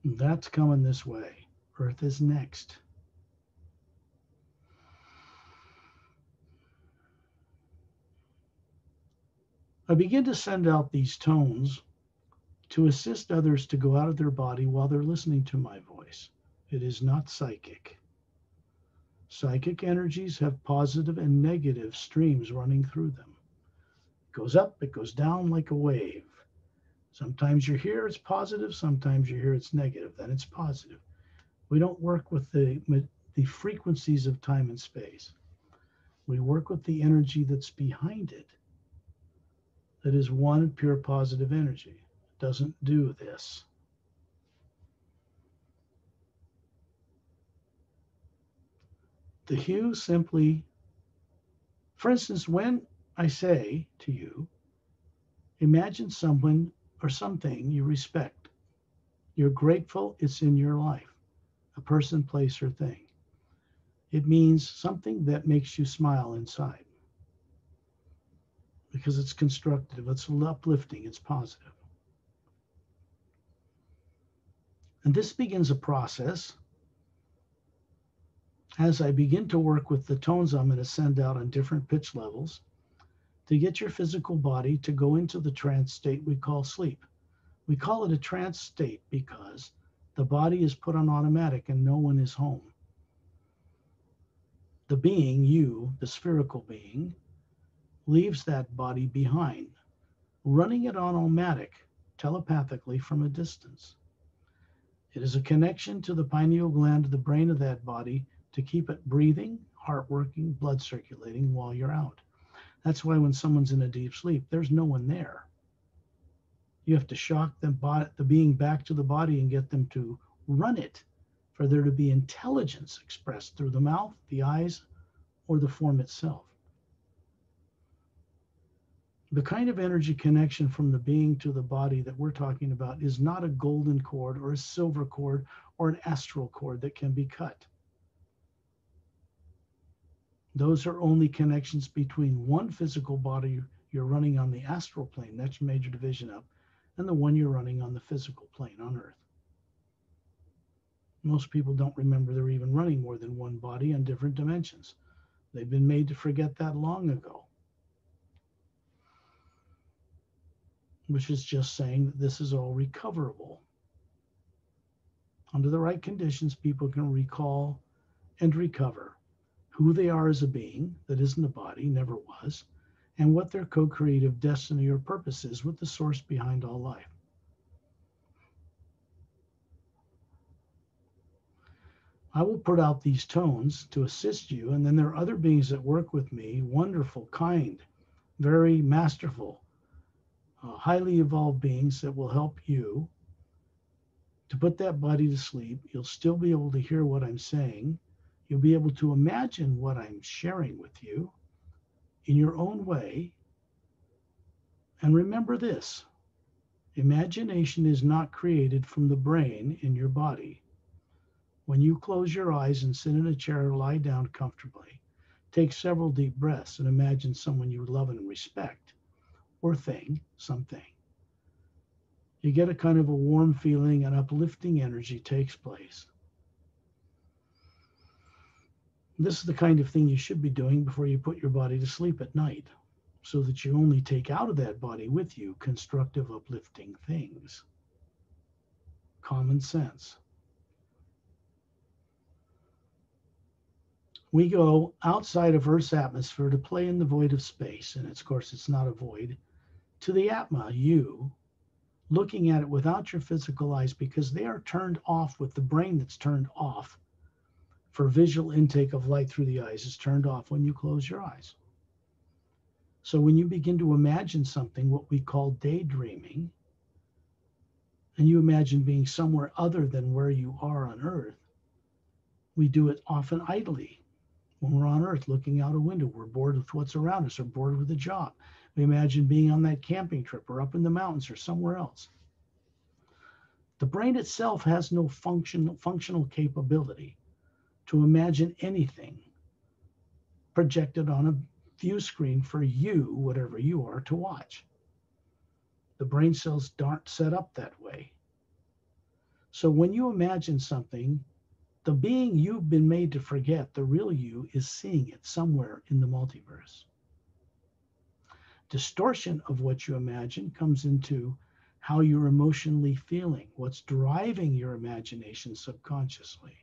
And that's coming this way. Earth is next. I begin to send out these tones to assist others to go out of their body while they're listening to my voice. It is not psychic. Psychic energies have positive and negative streams running through them. It goes up, it goes down like a wave. Sometimes you're here, it's positive. Sometimes you're here, it's negative. Then it's positive. We don't work with the frequencies of time and space. We work with the energy that's behind it. That is one pure positive energy. It doesn't do this. The hue simply, for instance, when I say to you, imagine someone or something you respect. You're grateful it's in your life, a person, place, or thing. It means something that makes you smile inside because it's constructive, it's uplifting, it's positive. And this begins a process. As I begin to work with the tones I'm going to send out on different pitch levels to get your physical body to go into the trance state we call sleep. We call it a trance state because the body is put on automatic and no one is home. The being, you, the spherical being, leaves that body behind, running it on automatic, telepathically from a distance. It is a connection to the pineal gland of the brain of that body to keep it breathing, heart working, blood circulating while you're out. That's why when someone's in a deep sleep, there's no one there. You have to shock the being back to the body and get them to run it for there to be intelligence expressed through the mouth, the eyes, or the form itself. The kind of energy connection from the being to the body that we're talking about is not a golden cord or a silver cord or an astral cord that can be cut. Those are only connections between one physical body you're running on the astral plane, that's your major division up, and the one you're running on the physical plane on Earth. Most people don't remember they're even running more than one body on different dimensions. They've been made to forget that long ago. Which is just saying that this is all recoverable. Under the right conditions, people can recall and recover who they are as a being that isn't a body, never was, and what their co-creative destiny or purpose is with the source behind all life. I will put out these tones to assist you, and then there are other beings that work with me, wonderful, kind, very masterful, highly evolved beings that will help you to put that body to sleep. You'll still be able to hear what I'm saying. You'll be able to imagine what I'm sharing with you in your own way. And remember this, imagination is not created from the brain in your body. When you close your eyes and sit in a chair or lie down comfortably, take several deep breaths and imagine someone you love and respect, or thing, something. You get a kind of a warm feeling, and uplifting energy takes place. This is the kind of thing you should be doing before you put your body to sleep at night, so that you only take out of that body with you constructive, uplifting things. Common sense. We go outside of Earth's atmosphere to play in the void of space, and of course it's not a void, to the Atma, you, looking at it without your physical eyes because they are turned off with the brain that's turned off for visual intake of light through the eyes is turned off when you close your eyes. So when you begin to imagine something, what we call daydreaming, and you imagine being somewhere other than where you are on Earth, we do it often idly. When we're on Earth looking out a window, we're bored with what's around us or bored with a job. We imagine being on that camping trip or up in the mountains or somewhere else. The brain itself has no functional capability to imagine anything projected on a view screen for you, whatever you are, to watch. The brain cells aren't set up that way. So when you imagine something, the being you've been made to forget, the real you, is seeing it somewhere in the multiverse. Distortion of what you imagine comes into how you're emotionally feeling, what's driving your imagination subconsciously.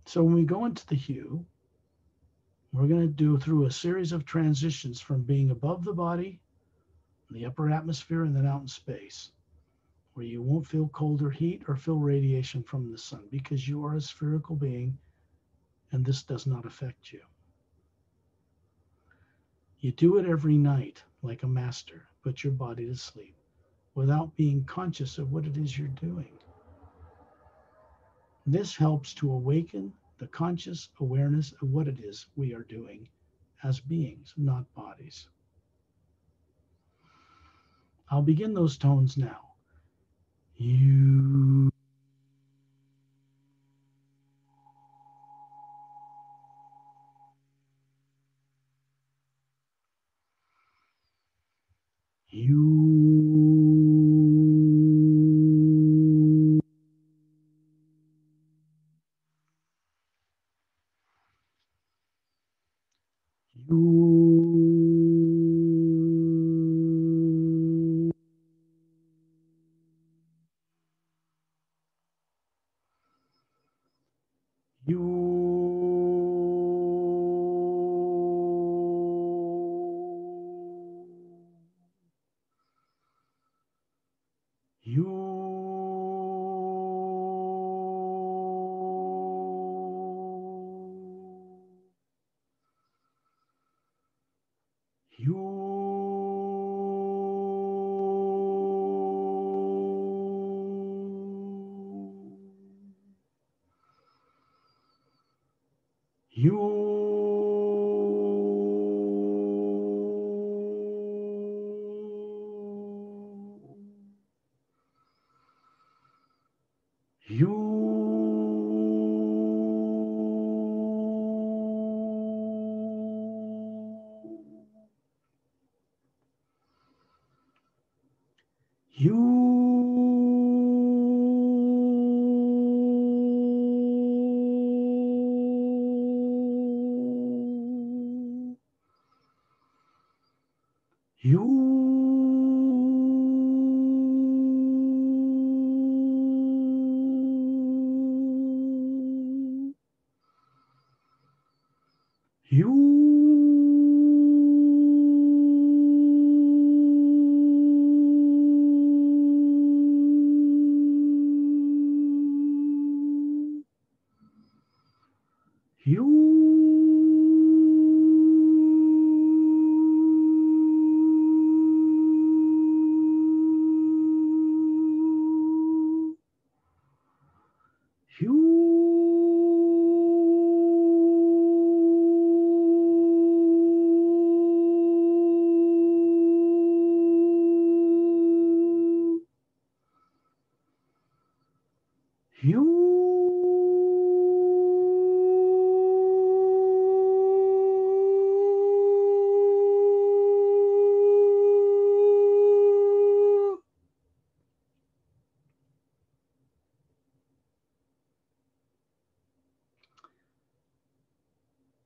So when we go into the hue, we're going to do through a series of transitions from being above the body, the upper atmosphere, and then out in space, where you won't feel cold or heat or feel radiation from the sun because you are a spherical being and this does not affect you. You do it every night like a master, put your body to sleep without being conscious of what it is you're doing. This helps to awaken the conscious awareness of what it is we are doing as beings, not bodies. I'll begin those tones now. You. You. You.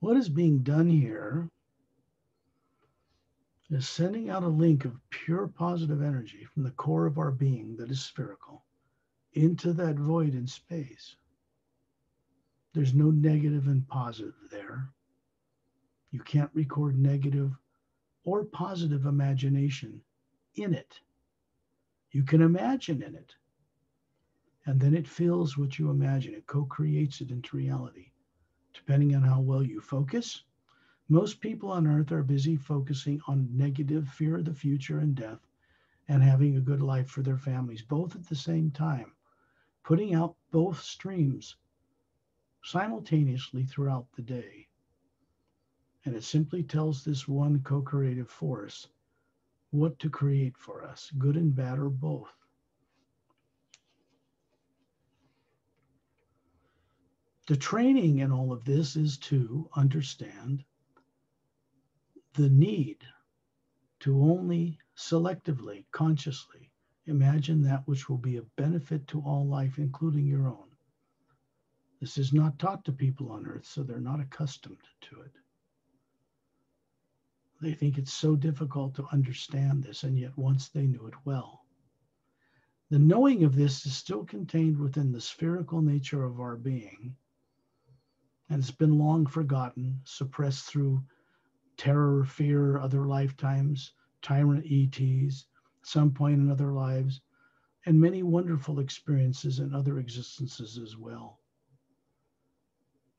What is being done here is sending out a link of pure positive energy from the core of our being that is spherical into that void in space. There's no negative and positive there. You can't record negative or positive imagination in it. You can imagine in it, and then it feels what you imagine. It co-creates it into reality, depending on how well you focus. Most people on earth are busy focusing on negative fear of the future and death and having a good life for their families, both at the same time, putting out both streams simultaneously throughout the day. And it simply tells this one co-creative force what to create for us, good and bad or both. The training in all of this is to understand the need to only selectively, consciously imagine that which will be of benefit to all life, including your own. This is not taught to people on earth, so they're not accustomed to it. They think it's so difficult to understand this, and yet once they knew it well. The knowing of this is still contained within the spherical nature of our being, and it's been long forgotten, suppressed through terror, fear, other lifetimes, tyrant ETs, some point in other lives, and many wonderful experiences in other existences as well.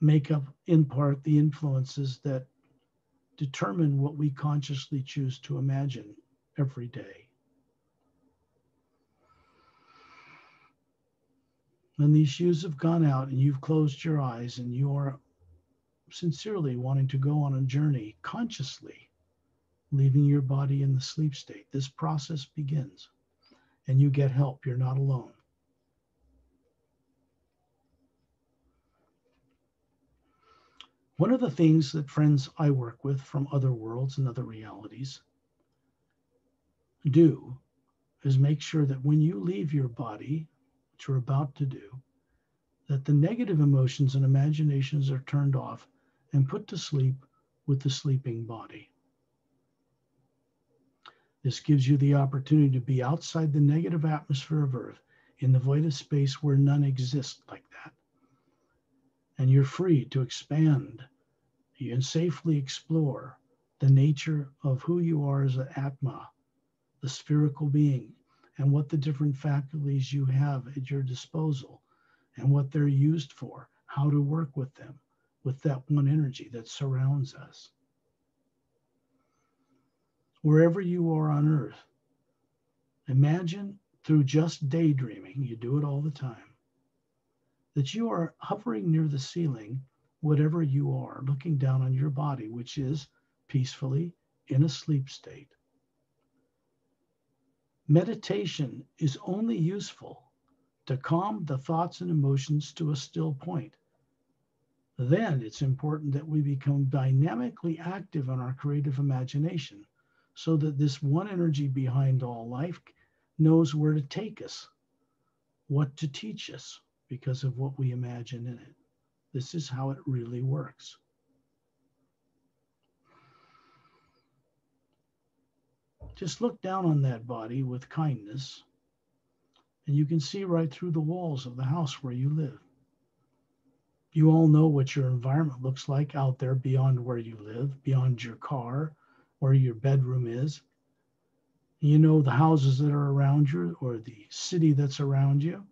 Make up, in part, the influences that determine what we consciously choose to imagine every day. When these shoes have gone out and you've closed your eyes and you are sincerely wanting to go on a journey consciously, leaving your body in the sleep state, this process begins and you get help. You're not alone. One of the things that friends I work with from other worlds and other realities do is make sure that when you leave your body, which you're about to do, that the negative emotions and imaginations are turned off and put to sleep with the sleeping body. This gives you the opportunity to be outside the negative atmosphere of Earth in the void of space where none exists like that. And you're free to expand and safely explore the nature of who you are as an Atma, the spherical being, and what the different faculties you have at your disposal and what they're used for, how to work with them, with that one energy that surrounds us. Wherever you are on Earth, imagine through just daydreaming, you do it all the time, that you are hovering near the ceiling, whatever you are, looking down on your body, which is peacefully in a sleep state. Meditation is only useful to calm the thoughts and emotions to a still point. Then it's important that we become dynamically active in our creative imagination so that this one energy behind all life knows where to take us, what to teach us because of what we imagine in it. This is how it really works. Just look down on that body with kindness, and you can see right through the walls of the house where you live. You all know what your environment looks like out there beyond where you live, beyond your car, where your bedroom is. You know the houses that are around you or the city that's around you.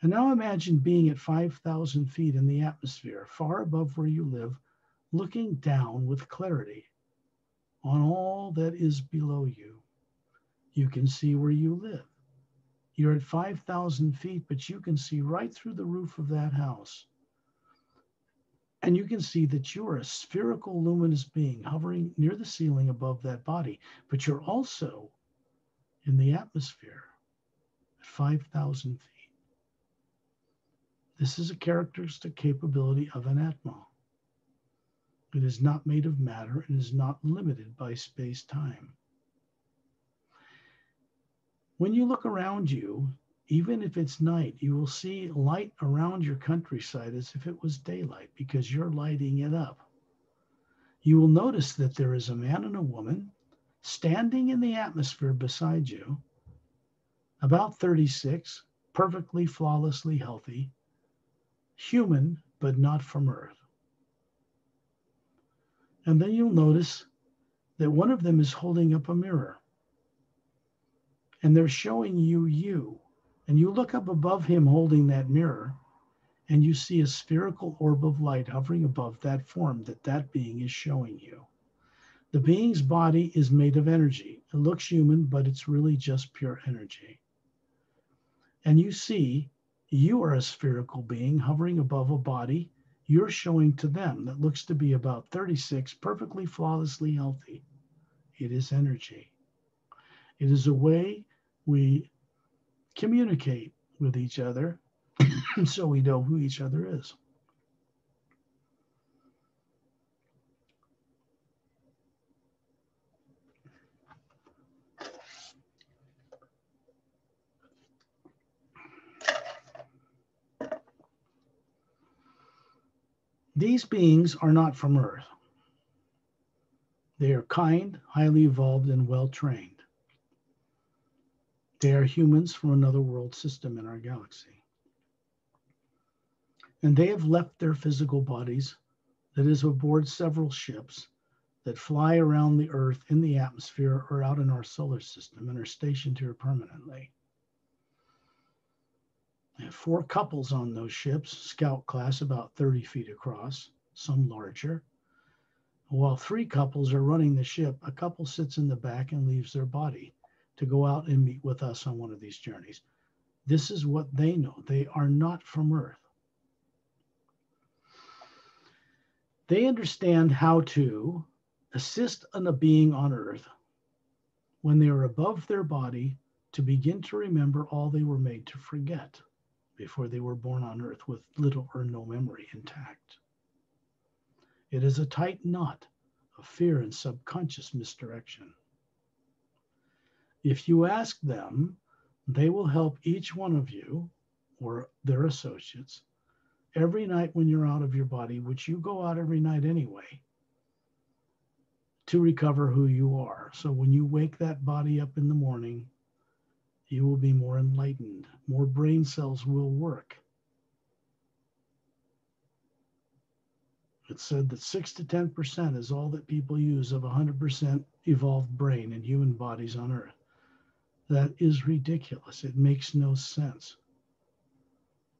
And now imagine being at 5,000 feet in the atmosphere, far above where you live, looking down with clarity on all that is below you. You can see where you live. You're at 5,000 feet, but you can see right through the roof of that house. And you can see that you're a spherical luminous being hovering near the ceiling above that body, but you're also in the atmosphere at 5,000 feet. This is a characteristic capability of an Atma. It is not made of matter and is not limited by space-time. When you look around you, Even if it's night, you will see light around your countryside as if it was daylight because you're lighting it up. You will notice that there is a man and a woman standing in the atmosphere beside you, about 36, perfectly flawlessly healthy, human, but not from Earth. And then you'll notice that one of them is holding up a mirror and they're showing you. And you look up above him holding that mirror and you see a spherical orb of light hovering above that form that being is showing you. The being's body is made of energy. It looks human, but it's really just pure energy. And you see, you are a spherical being hovering above a body you're showing to them that looks to be about 36, perfectly flawlessly healthy. It is energy. It is a way we communicate with each other so we know who each other is. These beings are not from Earth. They are kind, highly evolved, and well trained. They are humans from another world system in our galaxy. And they have left their physical bodies, that is, aboard several ships that fly around the Earth in the atmosphere or out in our solar system and are stationed here permanently. I have 4 couples on those ships, scout class, about 30 feet across, some larger. While 3 couples are running the ship, a couple sits in the back and leaves their body to go out and meet with us on one of these journeys. This is what they know. They are not from Earth. They understand how to assist a being on Earth when they are above their body to begin to remember all they were made to forget before they were born on Earth with little or no memory intact. It is a tight knot of fear and subconscious misdirection. If you ask them, they will help each one of you or their associates every night when you're out of your body, which you go out every night anyway, to recover who you are. So when you wake that body up in the morning, you will be more enlightened. More brain cells will work. It's said that 6 to 10% is all that people use of 100% evolved brain in human bodies on Earth. That is ridiculous. It makes no sense.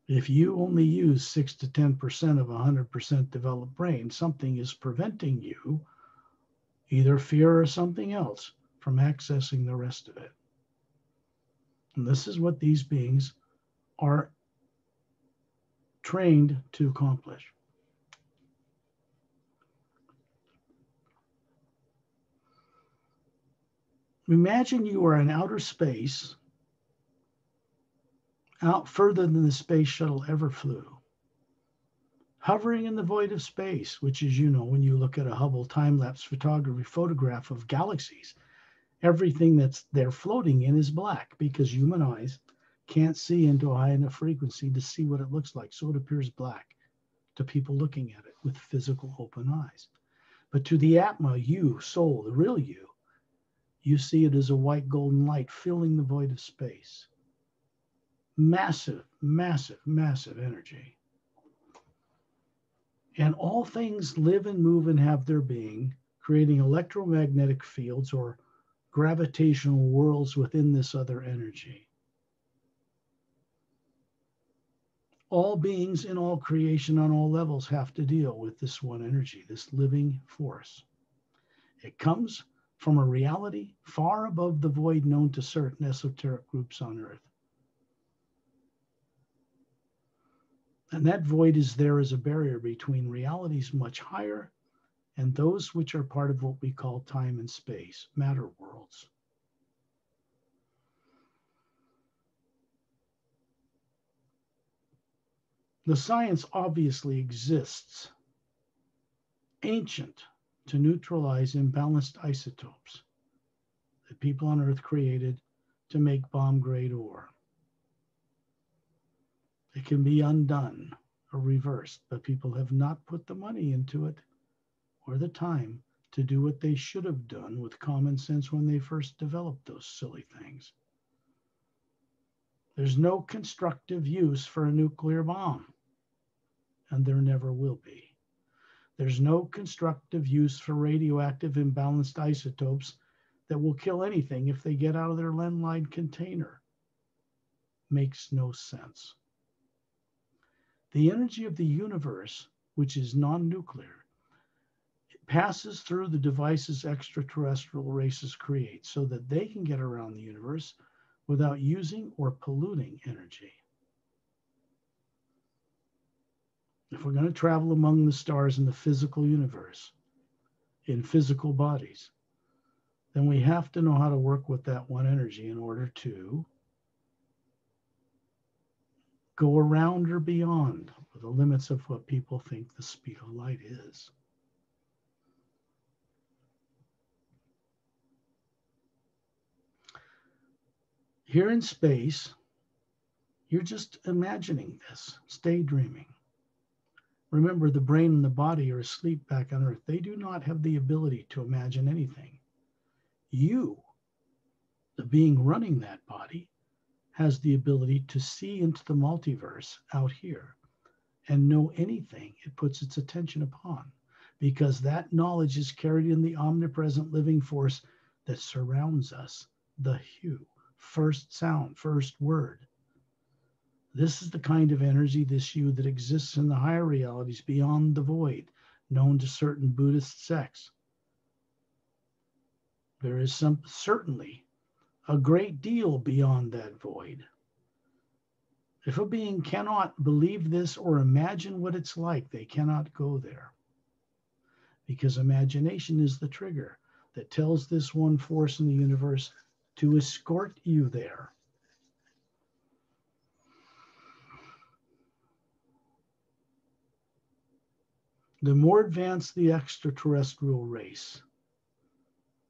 If you only use 6 to 10% of 100% developed brain, something is preventing you, either fear or something else, from accessing the rest of it. And this is what these beings are trained to accomplish. Imagine you are in outer space, out further than the space shuttle ever flew, hovering in the void of space, which is, when you look at a Hubble time-lapse photograph of galaxies, everything that's there floating in is black because human eyes can't see into a high enough frequency to see what it looks like. So it appears black to people looking at it with physical open eyes. But to the Atma, you, soul, the real you see it as a white golden light filling the void of space. Massive, massive, massive energy. And all things live and move and have their being, creating electromagnetic fields or gravitational worlds within this other energy. All beings in all creation on all levels have to deal with this one energy, this living force. It comes from a reality far above the void known to certain esoteric groups on Earth. And that void is there as a barrier between realities much higher and those which are part of what we call time and space, matter worlds. The science obviously exists, ancient, to neutralize imbalanced isotopes that people on Earth created to make bomb-grade ore. It can be undone or reversed, but people have not put the money into it or the time to do what they should have done with common sense when they first developed those silly things. There's no constructive use for a nuclear bomb, and there never will be. There's no constructive use for radioactive imbalanced isotopes that will kill anything if they get out of their landline container. Makes no sense. The energy of the universe, which is non-nuclear, passes through the devices extraterrestrial races create so that they can get around the universe without using or polluting energy. If we're going to travel among the stars in the physical universe, in physical bodies, then we have to know how to work with that one energy in order to go around or beyond the limits of what people think the speed of light is. Here in space, you're just imagining this, stay dreaming. Remember, the brain and the body are asleep back on Earth. They do not have the ability to imagine anything. You, the being running that body, has the ability to see into the multiverse out here and know anything it puts its attention upon, because that knowledge is carried in the omnipresent living force that surrounds us, the hue, first sound, first word. This is the kind of energy, this you, that exists in the higher realities beyond the void, known to certain Buddhist sects. There is certainly a great deal beyond that void. If a being cannot believe this or imagine what it's like, they cannot go there. Because imagination is the trigger that tells this one force in the universe to escort you there. The more advanced the extraterrestrial race,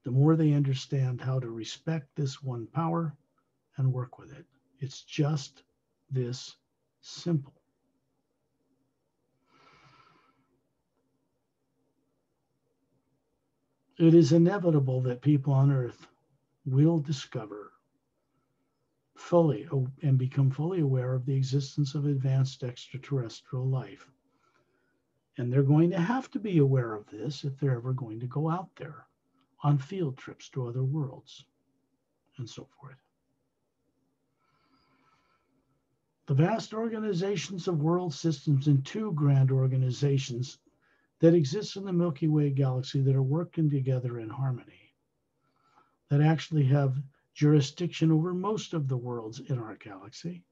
the more they understand how to respect this one power and work with it. It's just this simple. It is inevitable that people on Earth will discover fully and become fully aware of the existence of advanced extraterrestrial life. And they're going to have to be aware of this if they're ever going to go out there on field trips to other worlds and so forth. The vast organizations of world systems and two grand organizations that exist in the Milky Way galaxy that are working together in harmony, that actually have jurisdiction over most of the worlds in our galaxy,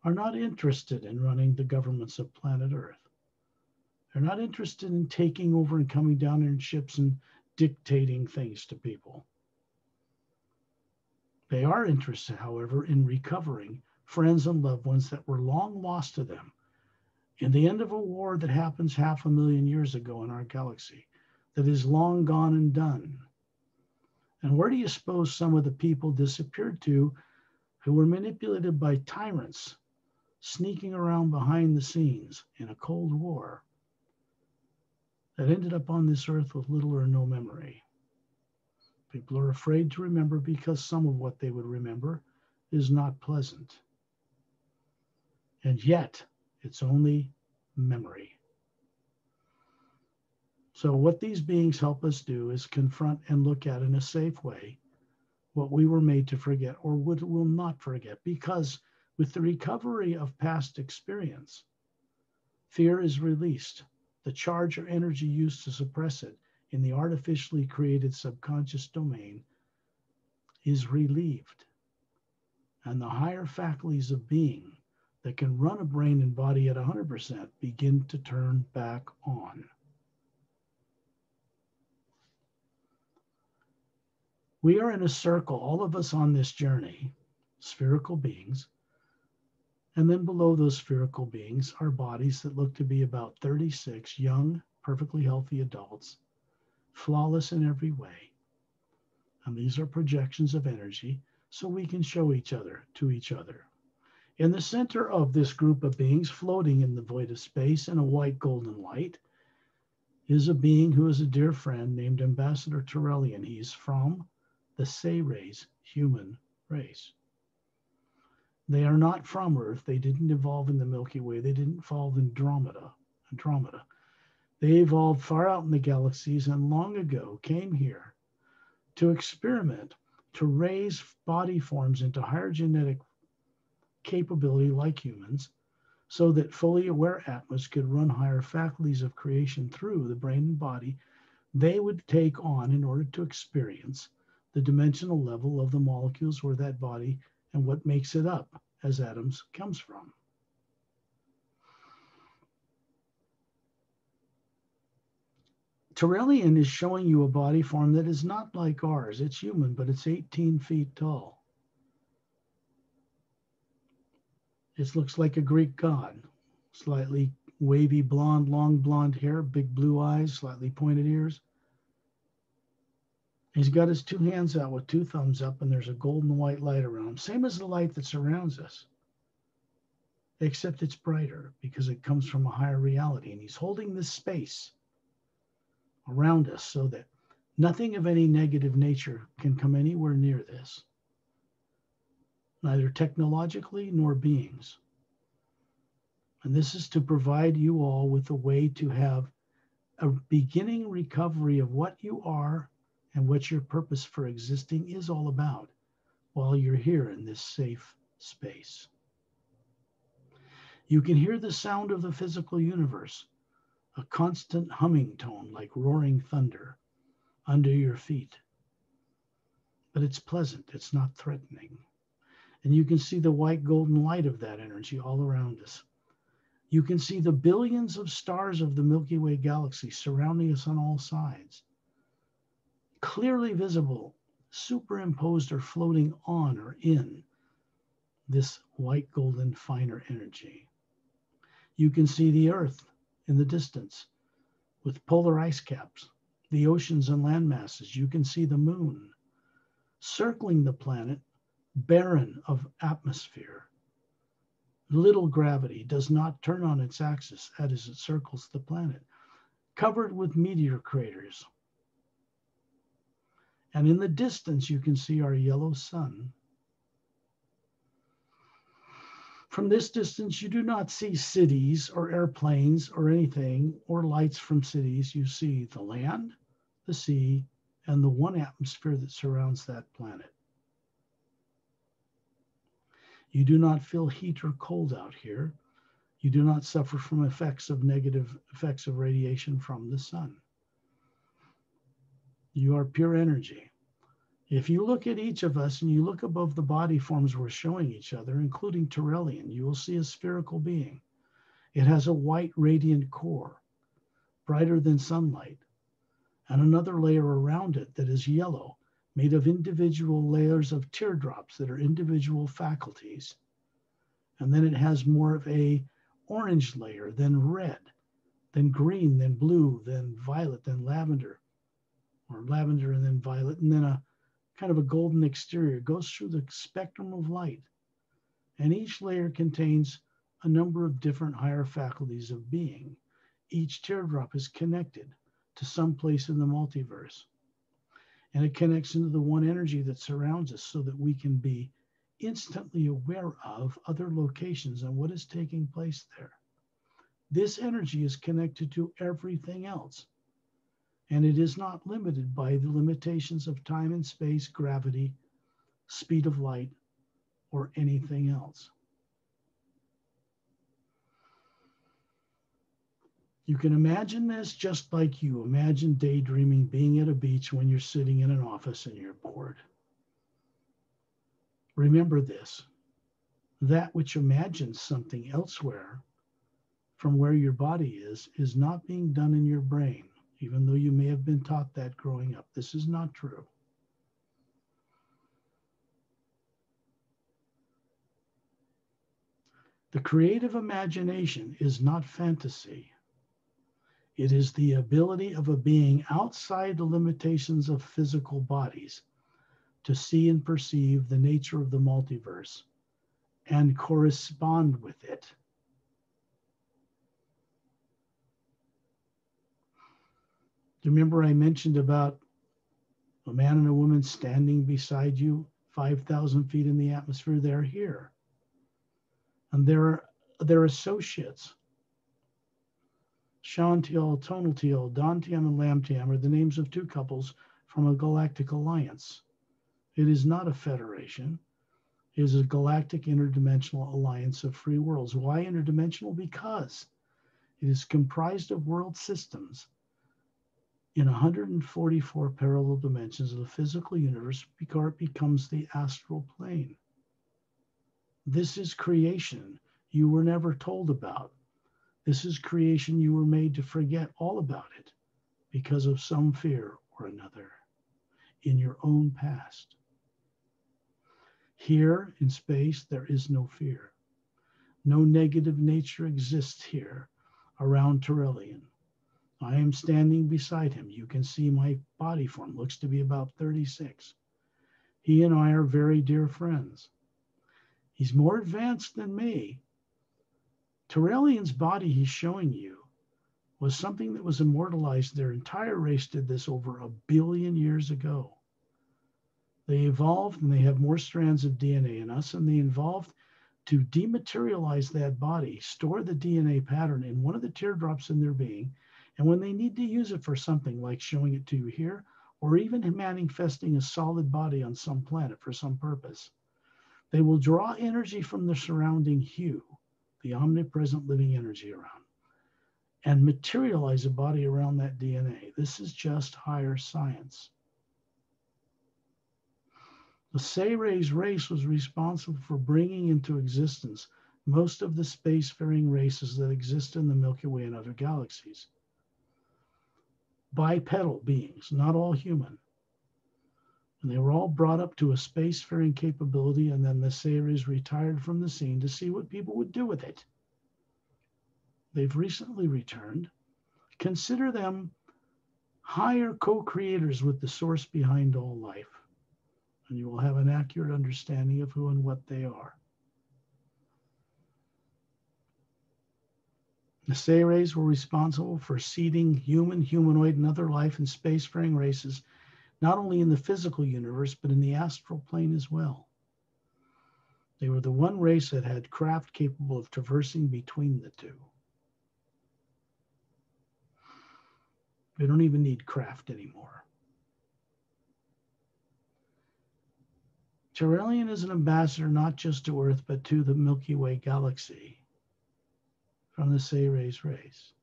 are not interested in running the governments of planet Earth. They're not interested in taking over and coming down in ships and dictating things to people. They are interested, however, in recovering friends and loved ones that were long lost to them in the end of a war that happens 500,000 years ago in our galaxy, that is long gone and done. And where do you suppose some of the people disappeared to who were manipulated by tyrants sneaking around behind the scenes in a Cold War that ended up on this earth with little or no memory? People are afraid to remember because some of what they would remember is not pleasant. And yet, it's only memory. So what these beings help us do is confront and look at in a safe way what we were made to forget or will not forget, because with the recovery of past experience, fear is released. The charge or energy used to suppress it in the artificially created subconscious domain is relieved. And the higher faculties of being that can run a brain and body at 100% begin to turn back on. We are in a circle, all of us on this journey, spherical beings, and then below those spherical beings are bodies that look to be about 36 young, perfectly healthy adults, flawless in every way. And these are projections of energy so we can show each other to each other. In the center of this group of beings floating in the void of space in a white golden light is a being who is a dear friend named Ambassador Turellian. He's from the Say-Rays human race. They are not from Earth. They didn't evolve in the Milky Way. They didn't evolve in Andromeda. They evolved far out in the galaxies and long ago came here to experiment, to raise body forms into higher genetic capability like humans, so that fully aware Atmas could run higher faculties of creation through the brain and body they would take on in order to experience the dimensional level of the molecules where that body and what makes it up as atoms comes from. Turellian is showing you a body form that is not like ours. It's human, but it's 18 feet tall. It looks like a Greek god, slightly wavy blonde, long blonde hair, big blue eyes, slightly pointed ears. He's got his two hands out with two thumbs up, and there's a golden white light around him, same as the light that surrounds us, except it's brighter because it comes from a higher reality. And he's holding this space around us so that nothing of any negative nature can come anywhere near this, neither technologically nor beings. And this is to provide you all with a way to have a beginning recovery of what you are and what your purpose for existing is all about while you're here in this safe space. You can hear the sound of the physical universe, a constant humming tone like roaring thunder under your feet. But it's pleasant, it's not threatening. And you can see the white golden light of that energy all around us. You can see the billions of stars of the Milky Way galaxy surrounding us on all sides, clearly visible, superimposed or floating on or in this white golden finer energy. You can see the Earth in the distance with polar ice caps, the oceans and land masses. You can see the moon circling the planet, barren of atmosphere. Little gravity, does not turn on its axis as it circles the planet, covered with meteor craters. And in the distance, you can see our yellow sun. From this distance, you do not see cities or airplanes or anything or lights from cities. You see the land, the sea, and the one atmosphere that surrounds that planet. You do not feel heat or cold out here. You do not suffer from negative effects of radiation from the sun. You are pure energy. If you look at each of us and you look above the body forms we're showing each other, including Turellian, you will see a spherical being. It has a white radiant core, brighter than sunlight, and another layer around it that is yellow, made of individual layers of teardrops that are individual faculties. And then it has more of a orange layer, then red, then green, then blue, then violet, then lavender, or lavender and then violet, and then a kind of a golden exterior. It goes through the spectrum of light. And each layer contains a number of different higher faculties of being. Each teardrop is connected to some place in the multiverse. And it connects into the one energy that surrounds us so that we can be instantly aware of other locations and what is taking place there. This energy is connected to everything else. And it is not limited by the limitations of time and space, gravity, speed of light, or anything else. You can imagine this just like you imagine daydreaming, being at a beach when you're sitting in an office and you're bored. Remember this, that which imagines something elsewhere from where your body is not being done in your brain, even though you may have been taught that growing up. This is not true. The creative imagination is not fantasy. It is the ability of a being outside the limitations of physical bodies to see and perceive the nature of the multiverse and correspond with it. Do you remember I mentioned about a man and a woman standing beside you 5,000 feet in the atmosphere? They're here. And they're associates. Shantiel, Tonatiel, Dantiam, and Lamtiam are the names of two couples from a galactic alliance. It is not a federation. It is a galactic interdimensional alliance of free worlds. Why interdimensional? Because it is comprised of world systems in 144 parallel dimensions of the physical universe before it becomes the astral plane. This is creation you were never told about. This is creation you were made to forget all about it because of some fear or another in your own past. Here in space, there is no fear. No negative nature exists here around Turelian. I am standing beside him. You can see my body form looks to be about 36. He and I are very dear friends. He's more advanced than me. Turelian's body he's showing you was something that was immortalized. Their entire race did this over 1 billion years ago. They evolved and they have more strands of DNA in us, and they evolved to dematerialize that body, store the DNA pattern in one of the teardrops in their being, and when they need to use it for something like showing it to you here, or even manifesting a solid body on some planet for some purpose, they will draw energy from the surrounding hue, the omnipresent living energy around, and materialize a body around that DNA. This is just higher science. The Sayres race was responsible for bringing into existence most of the spacefaring races that exist in the Milky Way and other galaxies. Bipedal beings, not all human. And they were all brought up to a spacefaring capability, and then the Sayres retired from the scene to see what people would do with it. They've recently returned. Consider them higher co-creators with the source behind all life, and you will have an accurate understanding of who and what they are. The Sayres were responsible for seeding human, humanoid, and other life and spacefaring races, not only in the physical universe, but in the astral plane as well. They were the one race that had craft capable of traversing between the two. We don't even need craft anymore. Turelian is an ambassador not just to Earth, but to the Milky Way galaxy from the Sayres race.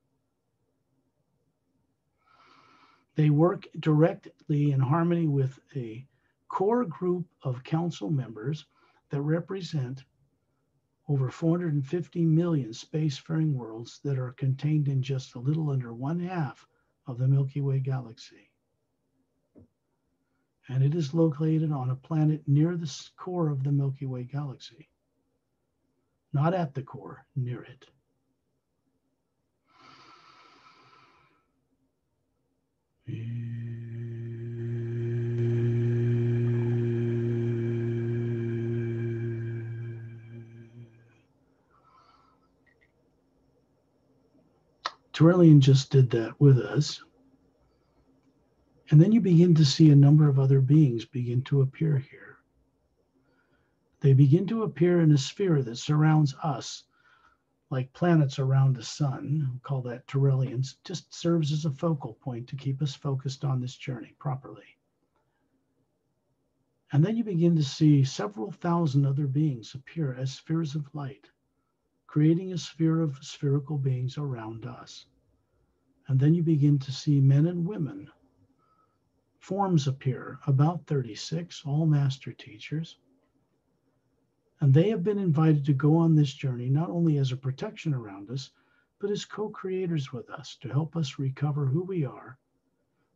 They work directly in harmony with a core group of council members that represent over 450 million spacefaring worlds that are contained in just a little under 1/2 of the Milky Way galaxy. And it is located on a planet near the core of the Milky Way galaxy. Not at the core, near it. Turelian just did that with us. And then you begin to see a number of other beings begin to appear here. They begin to appear in a sphere that surrounds us, like planets around the sun. We call that Turelian. Just serves as a focal point to keep us focused on this journey properly. And then you begin to see several thousand other beings appear as spheres of light, creating a sphere of spherical beings around us. And then you begin to see men and women. Forms appear, about 36, all master teachers. And they have been invited to go on this journey, not only as a protection around us, but as co-creators with us to help us recover who we are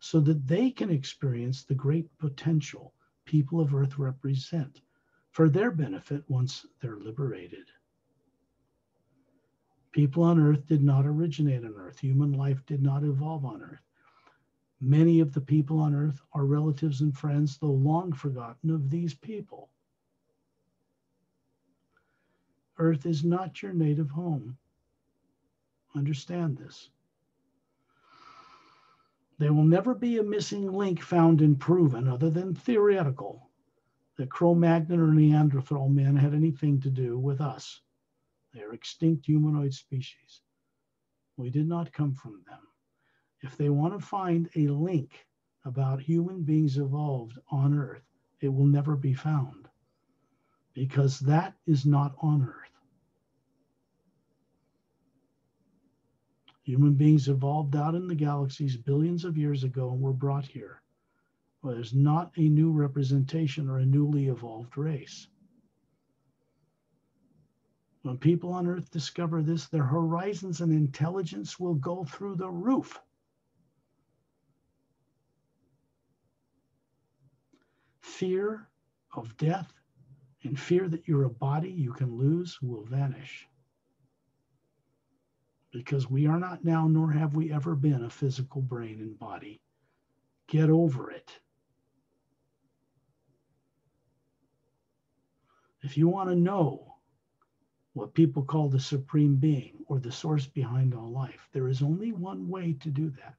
so that they can experience the great potential people of Earth represent for their benefit once they're liberated. People on Earth did not originate on Earth. Human life did not evolve on Earth. Many of the people on Earth are relatives and friends, though long forgotten, of these people. Earth is not your native home. Understand this. There will never be a missing link found and proven, other than theoretical, that Cro-Magnon or Neanderthal men had anything to do with us. They are extinct humanoid species. We did not come from them. If they want to find a link about human beings evolved on Earth, it will never be found, because that is not on Earth. Human beings evolved out in the galaxies billions of years ago and were brought here. Well, there's not a new representation or a newly evolved race. When people on Earth discover this, their horizons and intelligence will go through the roof. Fear of death and fear that you're a body you can lose will vanish. Because we are not now, nor have we ever been, a physical brain and body. Get over it. If you want to know what people call the supreme being or the source behind all life, there is only one way to do that.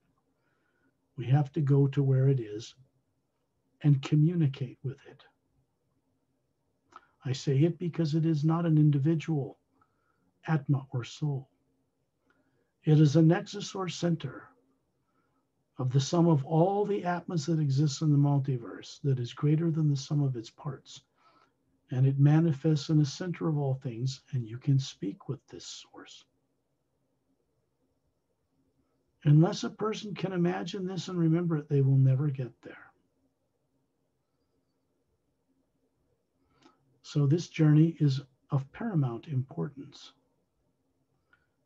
We have to go to where it is and communicate with it. I say it because it is not an individual, Atma or soul. It is a nexus or center of the sum of all the Atmas that exists in the multiverse that is greater than the sum of its parts. And it manifests in the center of all things, and you can speak with this source. Unless a person can imagine this and remember it, they will never get there. So this journey is of paramount importance.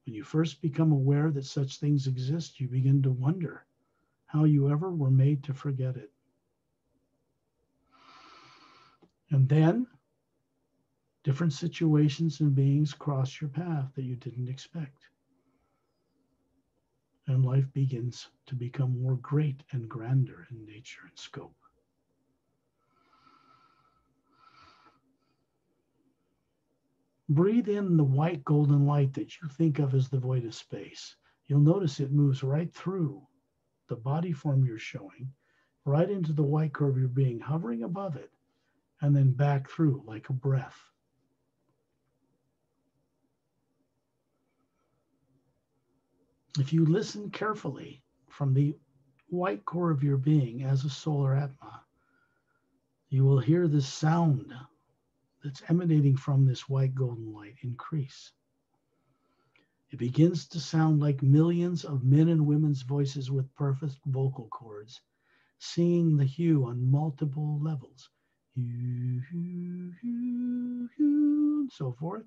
When you first become aware that such things exist, you begin to wonder how you ever were made to forget it. And then different situations and beings cross your path that you didn't expect. And life begins to become more great and grander in nature and scope. Breathe in the white golden light that you think of as the void of space. You'll notice it moves right through the body form you're showing, right into the white core of your being, hovering above it, and then back through like a breath. If you listen carefully from the white core of your being as a solar Atma, you will hear the sound that's emanating from this white golden light increase. It begins to sound like millions of men and women's voices with perfect vocal cords, singing the hue on multiple levels, hue, hue, hue, hue, and so forth.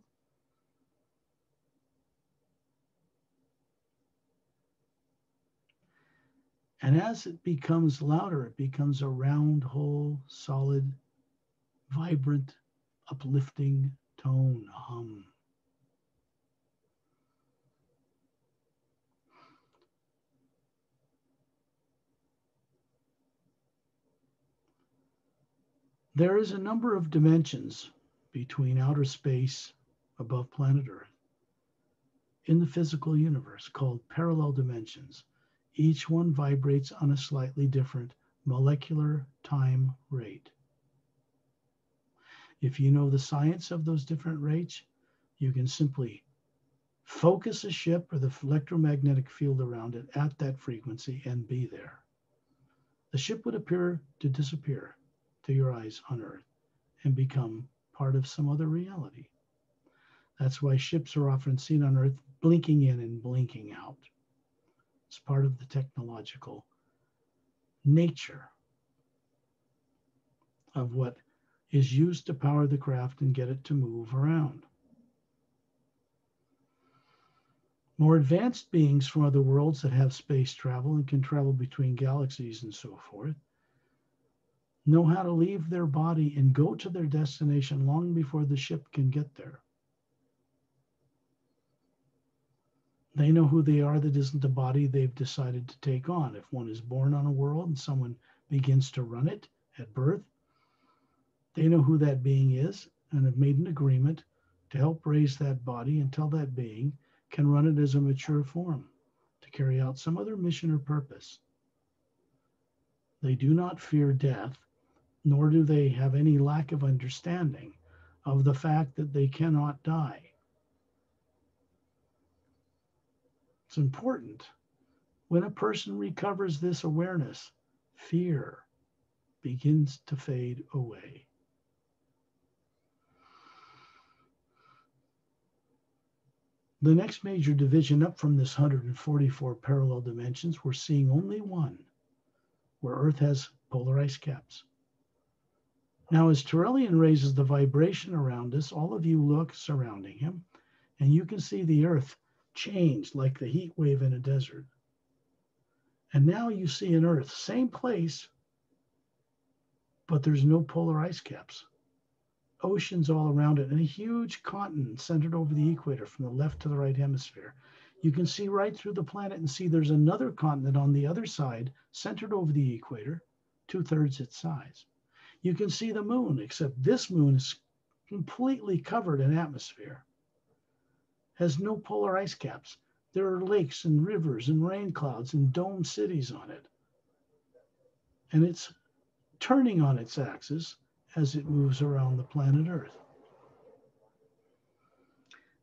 And as it becomes louder, it becomes a round, whole, solid, vibrant, uplifting tone, a hum. There is a number of dimensions between outer space above planet Earth in the physical universe called parallel dimensions. Each one vibrates on a slightly different molecular time rate. If you know the science of those different rates, you can simply focus a ship or the electromagnetic field around it at that frequency and be there. The ship would appear to disappear to your eyes on Earth and become part of some other reality. That's why ships are often seen on Earth blinking in and blinking out. It's part of the technological nature of what is used to power the craft and get it to move around. More advanced beings from other worlds that have space travel and can travel between galaxies and so forth know how to leave their body and go to their destination long before the ship can get there. They know who they are that isn't the body they've decided to take on. If one is born on a world and someone begins to run it at birth, they know who that being is and have made an agreement to help raise that body until that being can run it as a mature form to carry out some other mission or purpose. They do not fear death, nor do they have any lack of understanding of the fact that they cannot die. It's important. When a person recovers this awareness, fear begins to fade away. The next major division up from this 144 parallel dimensions, we're seeing only one, where Earth has polar ice caps. Now, as Turelian raises the vibration around us, all of you look surrounding him, and you can see the Earth change like the heat wave in a desert. And now you see an Earth, same place, but there's no polar ice caps. Oceans all around it, and a huge continent centered over the equator from the left to the right hemisphere. You can see right through the planet and see there's another continent on the other side, centered over the equator, 2/3 its size. You can see the moon, except this moon is completely covered in atmosphere, has no polar ice caps. There are lakes and rivers and rain clouds and dome cities on it. And it's turning on its axis as it moves around the planet Earth.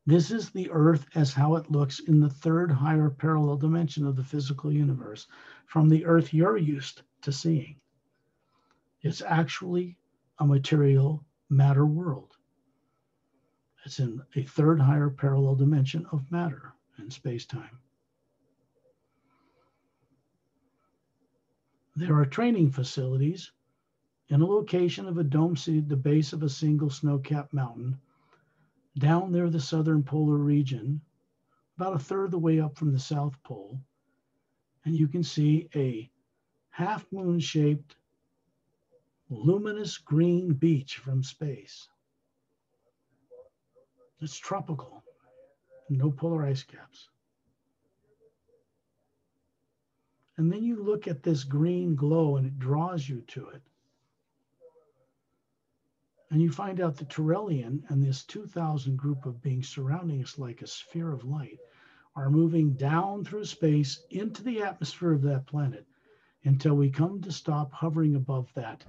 This is the Earth as how it looks in the third higher parallel dimension of the physical universe from the Earth you're used to seeing. It's actually a material matter world. It's in a third higher parallel dimension of matter and space-time. There are training facilities in a location of a dome city at the base of a single snow-capped mountain, down near the southern polar region, about a third of the way up from the South Pole. And you can see a half-moon-shaped, luminous green beach from space. It's tropical, no polar ice caps. And then you look at this green glow and it draws you to it. And you find out that Turelian and this 2,000 group of beings surrounding us like a sphere of light are moving down through space into the atmosphere of that planet until we come to stop hovering above that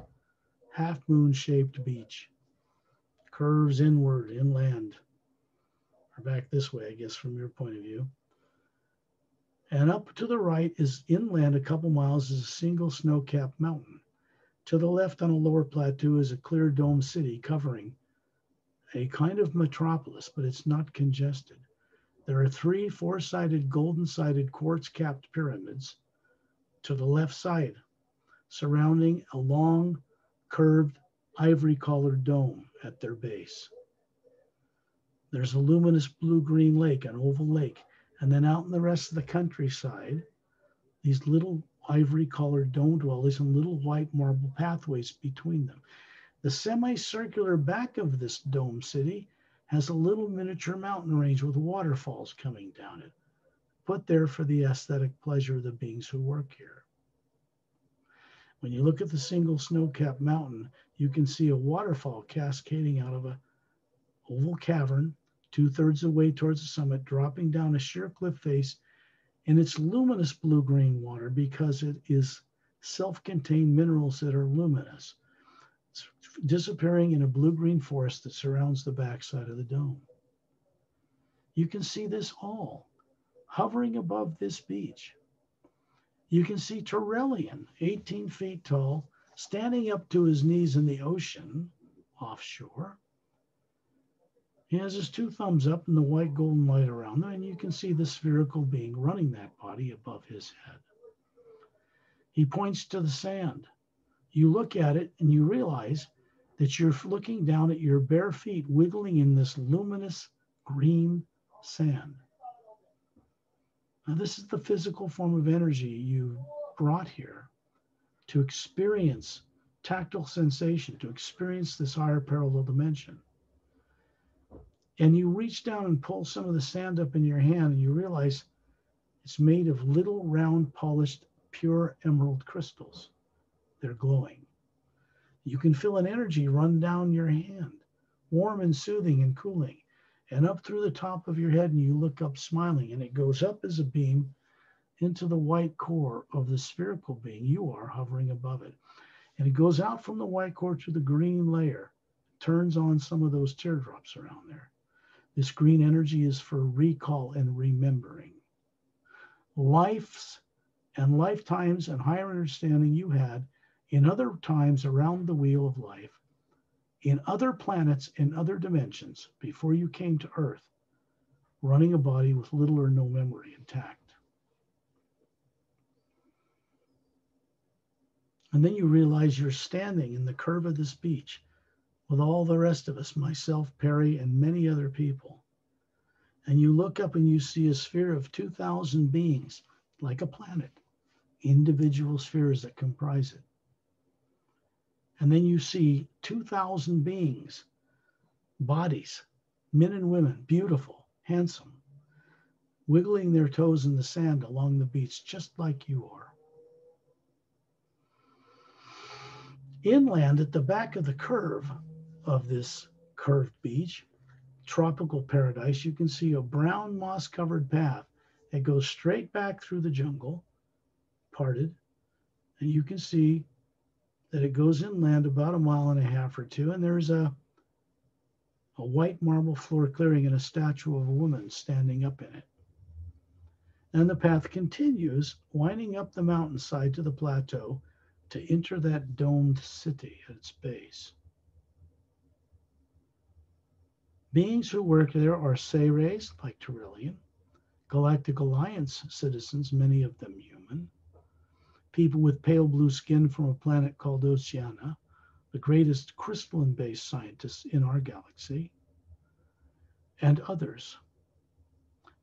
half-moon shaped beach. Curves inward, inland, or back this way, I guess, from your point of view. And up to the right is inland a couple miles is a single snow-capped mountain. To the left on a lower plateau is a clear dome city covering a kind of metropolis, but it's not congested. There are 3 4-sided golden-sided quartz-capped pyramids to the left side, surrounding a long, curved, ivory-colored dome at their base. There's a luminous blue-green lake, an oval lake, and then out in the rest of the countryside, these little ivory-colored dome dwellings and little white marble pathways between them. The semicircular back of this dome city has a little miniature mountain range with waterfalls coming down it, put there for the aesthetic pleasure of the beings who work here. When you look at the single snow-capped mountain, you can see a waterfall cascading out of a oval cavern, 2/3 of the way towards the summit, dropping down a sheer cliff face in its luminous blue-green water because it is self-contained minerals that are luminous. It's disappearing in a blue-green forest that surrounds the backside of the dome. You can see this all hovering above this beach. You can see Turelian, 18 feet tall, standing up to his knees in the ocean offshore. He has his 2 thumbs up and the white golden light around them, and you can see the spherical being running that body above his head. He points to the sand. You look at it and you realize that you're looking down at your bare feet wiggling in this luminous green sand. Now, this is the physical form of energy you brought here to experience tactile sensation, to experience this higher parallel dimension. And you reach down and pull some of the sand up in your hand and you realize it's made of little round polished pure emerald crystals. They're glowing. You can feel an energy run down your hand, warm and soothing and cooling. and up through the top of your head, and you look up smiling, and it goes up as a beam into the white core of the spherical being you are hovering above it. And it goes out from the white core to the green layer, turns on some of those teardrops around there. This green energy is for recall and remembering. Lives and lifetimes and higher understanding you had in other times around the wheel of life, in other planets, in other dimensions, before you came to Earth, running a body with little or no memory intact. And then you realize you're standing in the curve of this beach with all the rest of us, myself, Perry, and many other people. And you look up and you see a sphere of 2,000 beings, like a planet, individual spheres that comprise it. And then you see 2,000 beings, bodies, men and women, beautiful, handsome, wiggling their toes in the sand along the beach, just like you are. Inland at the back of the curve of this curved beach, tropical paradise, you can see a brown moss-covered path that goes straight back through the jungle, parted, and you can see that it goes inland about 1.5 miles or 2, and there's a white marble floor clearing and a statue of a woman standing up in it. And the path continues, winding up the mountainside to the plateau to enter that domed city at its base. Beings who work there are Sayrays, like Tyrellian, Galactic Alliance citizens, many of them human, people with pale blue skin from a planet called Oceania, the greatest crystalline-based scientists in our galaxy, and others,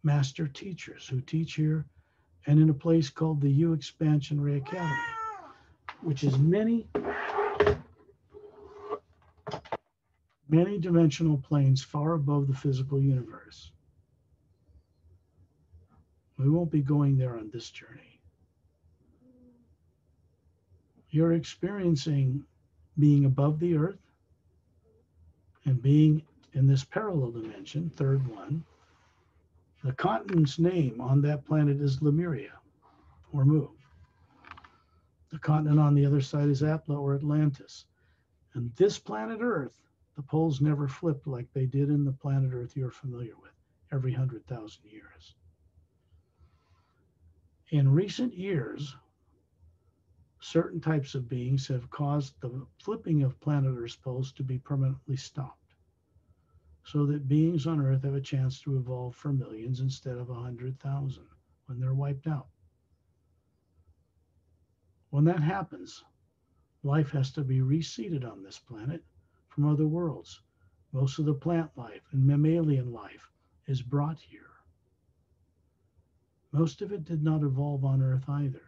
master teachers who teach here and in a place called the U Expansion Ray Academy, which is many dimensional planes far above the physical universe. We won't be going there on this journey. You're experiencing being above the earth and being in this parallel dimension, third one. The continent's name on that planet is Lemuria, or Mu. The continent on the other side is Atla, or Atlantis. And this planet Earth, the poles never flipped like they did in the planet Earth you're familiar with every 100,000 years. In recent years, certain types of beings have caused the flipping of planet Earth's poles to be permanently stopped, so that beings on Earth have a chance to evolve for millions instead of 100,000 when they're wiped out. When that happens, life has to be reseeded on this planet from other worlds. Most of the plant life and mammalian life is brought here. Most of it did not evolve on Earth either.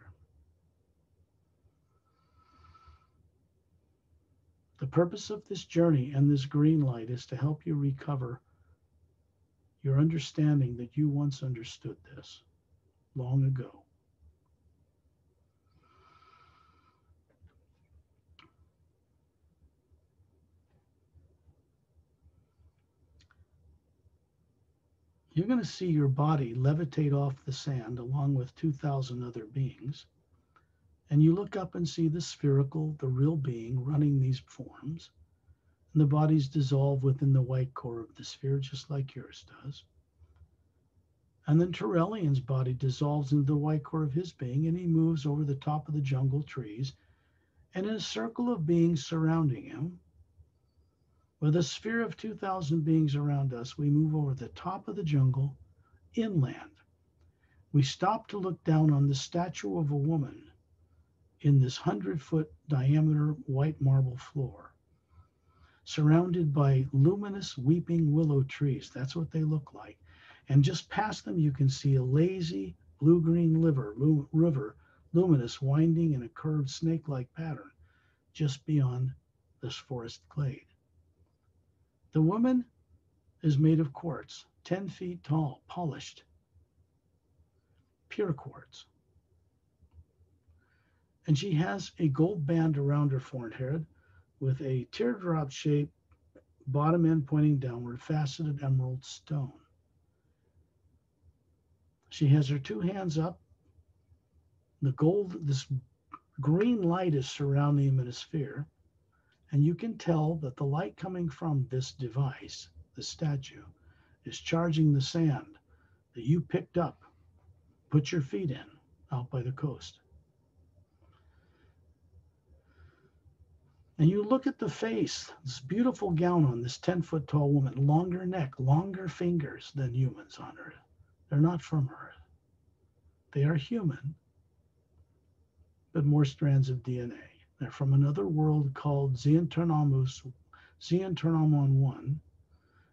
The purpose of this journey and this green light is to help you recover your understanding that you once understood this long ago. You're going to see your body levitate off the sand along with 2,000 other beings. And you look up and see the spherical, the real being running these forms. And the bodies dissolve within the white core of the sphere, just like yours does. And then Tyrellian's body dissolves into the white core of his being, and he moves over the top of the jungle trees. And in a circle of beings surrounding him, with a sphere of 2,000 beings around us, we move over the top of the jungle, inland. We stop to look down on the statue of a woman in this 100-foot diameter white marble floor, surrounded by luminous weeping willow trees. That's what they look like. And just past them, you can see a lazy blue-green river, luminous, winding in a curved snake-like pattern just beyond this forest glade. The woman is made of quartz, 10 feet tall, polished, pure quartz. And she has a gold band around her forehead with a teardrop-shaped bottom end pointing downward, faceted emerald stone. She has her two hands up. The gold, this green light is surrounding the sphere, and you can tell that the light coming from this device, the statue, is charging the sand that you picked up, put your feet in, out by the coast. And you look at the face, this beautiful gown on this 10-foot tall woman, longer neck, longer fingers than humans on Earth. They're not from Earth. They are human, but more strands of DNA. They're from another world called Xantarnomon 1.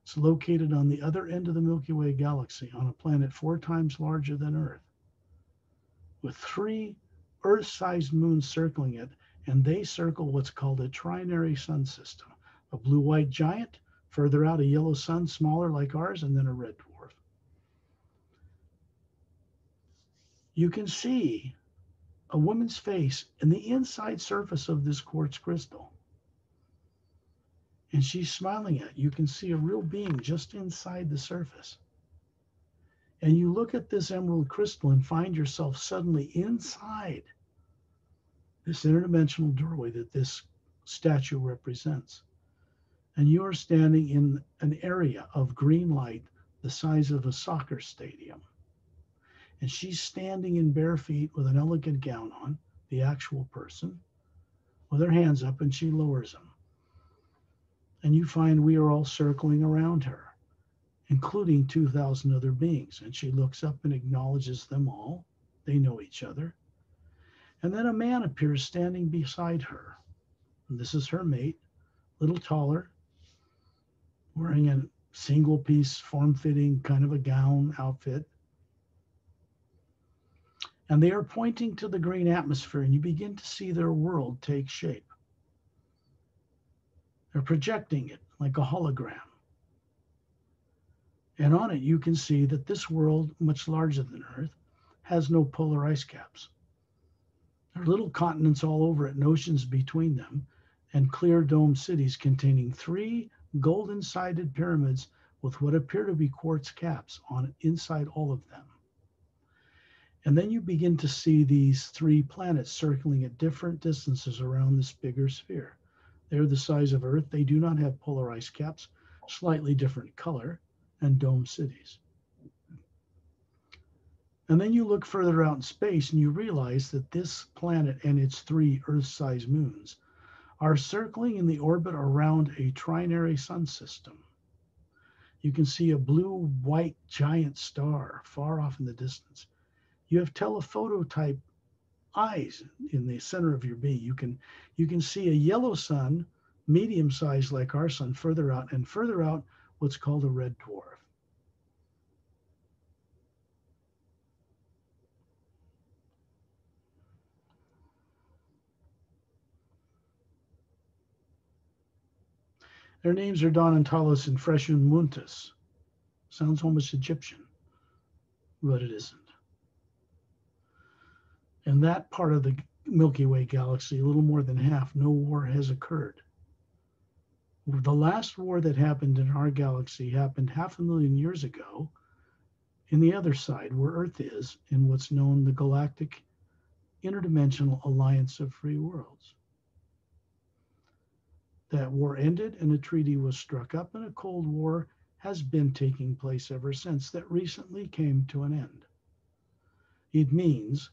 It's located on the other end of the Milky Way galaxy on a planet 4 times larger than Earth, with 3 Earth-sized moons circling it, and they circle what's called a trinary sun system. A blue-white giant, further out a yellow sun smaller like ours, and then a red dwarf. You can see a woman's face in the inside surface of this quartz crystal. And she's smiling at you. You can see a real being just inside the surface. And you look at this emerald crystal and find yourself suddenly inside this interdimensional doorway that this statue represents. And you are standing in an area of green light the size of a soccer stadium. And she's standing in bare feet with an elegant gown on, the actual person, with her hands up, and she lowers them. And you find we are all circling around her, including 2,000 other beings. And she looks up and acknowledges them all. They know each other. And then a man appears standing beside her. And this is her mate, a little taller, wearing a single piece, form-fitting kind of a gown outfit. And they are pointing to the green atmosphere, and you begin to see their world take shape. They're projecting it like a hologram. And on it, you can see that this world, much larger than Earth, has no polar ice caps. There are little continents all over it and oceans between them, and clear domed cities containing 3 golden-sided pyramids with what appear to be quartz caps on inside all of them. And then you begin to see these 3 planets circling at different distances around this bigger sphere. They're the size of Earth. They do not have polar ice caps, slightly different color, and dome cities. And then you look further out in space and you realize that this planet and its 3 Earth-sized moons are circling in the orbit around a trinary sun system. You can see a blue-white giant star far off in the distance. You have telephoto type eyes in the center of your being. You can see a yellow sun, medium sized like our sun, further out, and further out what's called a red dwarf. Their names are Donantalos and Freshun Muntus. Sounds almost Egyptian, but it isn't. In that part of the Milky Way galaxy, a little more than half, no war has occurred. The last war that happened in our galaxy happened 500,000 years ago in the other side, where Earth is, in what's known the Galactic Interdimensional Alliance of Free Worlds. That war ended and a treaty was struck up, and a Cold War has been taking place ever since that recently came to an end. It means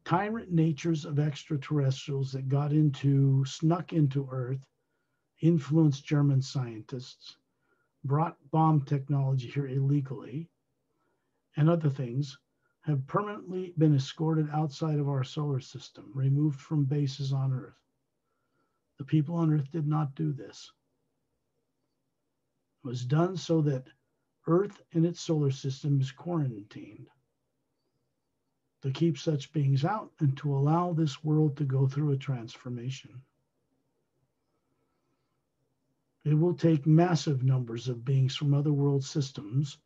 tyrant natures of extraterrestrials that snuck into Earth, influenced German scientists, brought bomb technology here illegally, and other things, have permanently been escorted outside of our solar system, removed from bases on Earth. The people on Earth did not do this. It was done so that Earth and its solar system is quarantined, to keep such beings out and to allow this world to go through a transformation. It will take massive numbers of beings from other world systems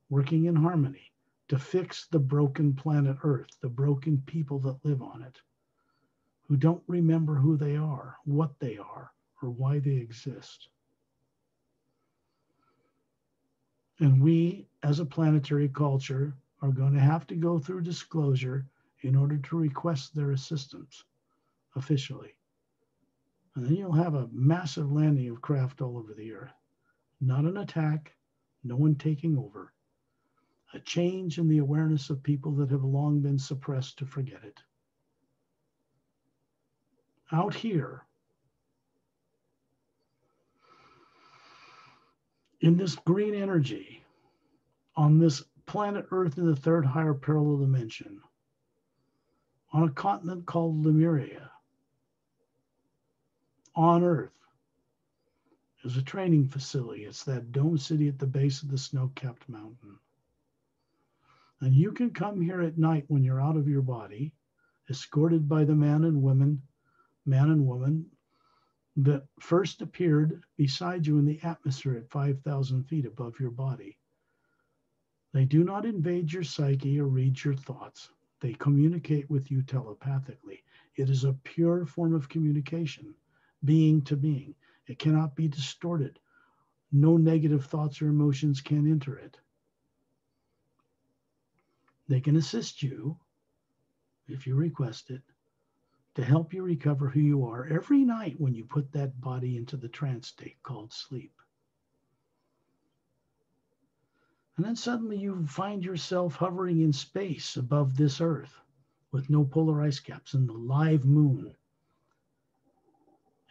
working in harmony to fix the broken planet Earth, the broken people that live on it, who don't remember who they are, what they are, or why they exist. And we, as a planetary culture, are going to have to go through disclosure in order to request their assistance officially. And then you'll have a massive landing of craft all over the earth. Not an attack, no one taking over. A change in the awareness of people that have long been suppressed to forget it. Out here, in this green energy, on this planet Earth in the third higher parallel dimension, on a continent called Lemuria, on Earth, is a training facility. It's that dome city at the base of the snow-capped mountain. And you can come here at night when you're out of your body, escorted by the man and woman that first appeared beside you in the atmosphere at 5,000 feet above your body. They do not invade your psyche or read your thoughts. They communicate with you telepathically. It is a pure form of communication, being to being. It cannot be distorted. No negative thoughts or emotions can enter it. They can assist you, if you request it, to help you recover who you are every night when you put that body into the trance state called sleep. And then suddenly you find yourself hovering in space above this earth with no polar ice caps and the live moon.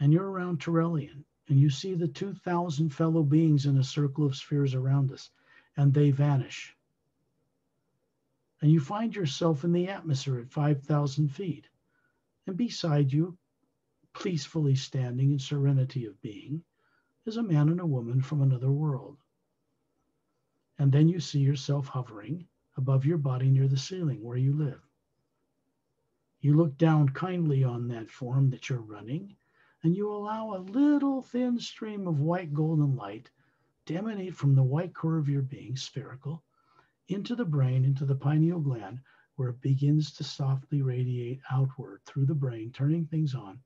And you're around Turellian, and you see the 2,000 fellow beings in a circle of spheres around us, and they vanish. And you find yourself in the atmosphere at 5,000 feet. And beside you, peacefully standing in serenity of being, is a man and a woman from another world. And then you see yourself hovering above your body near the ceiling where you live. You look down kindly on that form that you're running, and you allow a little thin stream of white golden light to emanate from the white core of your being, spherical, into the brain, into the pineal gland, where it begins to softly radiate outward through the brain, turning things on,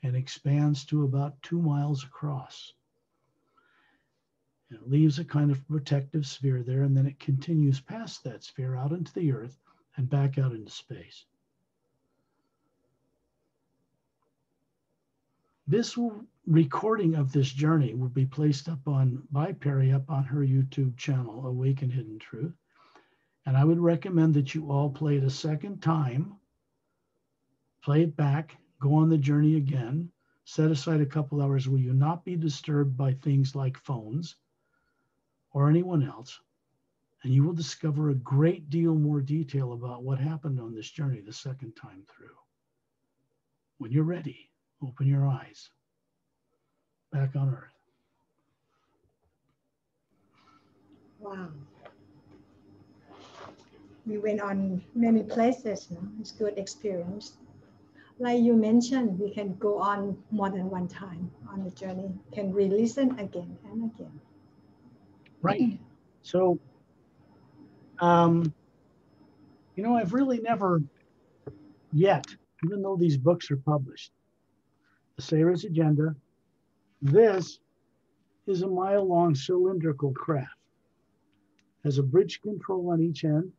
and expands to about 2 miles across. It leaves a kind of protective sphere there, and then it continues past that sphere out into the earth and back out into space. This recording of this journey will be placed up by Perry up on her YouTube channel, Awaken Hidden Truth. And I would recommend that you all play it a second time, play it back, go on the journey again, set aside a couple hours where you not be disturbed by things like phones or anyone else, and you will discover a great deal more detail about what happened on this journey the second time through. When you're ready, open your eyes. Back on Earth. Wow. We went on many places. No? It's good experience. Like you mentioned, we can go on more than one time on the journey. Can re-listen again and again. Right. So, I've really never yet, even though these books are published, the Sailor's Agenda, this is a mile-long cylindrical craft. Has a bridge control on each end.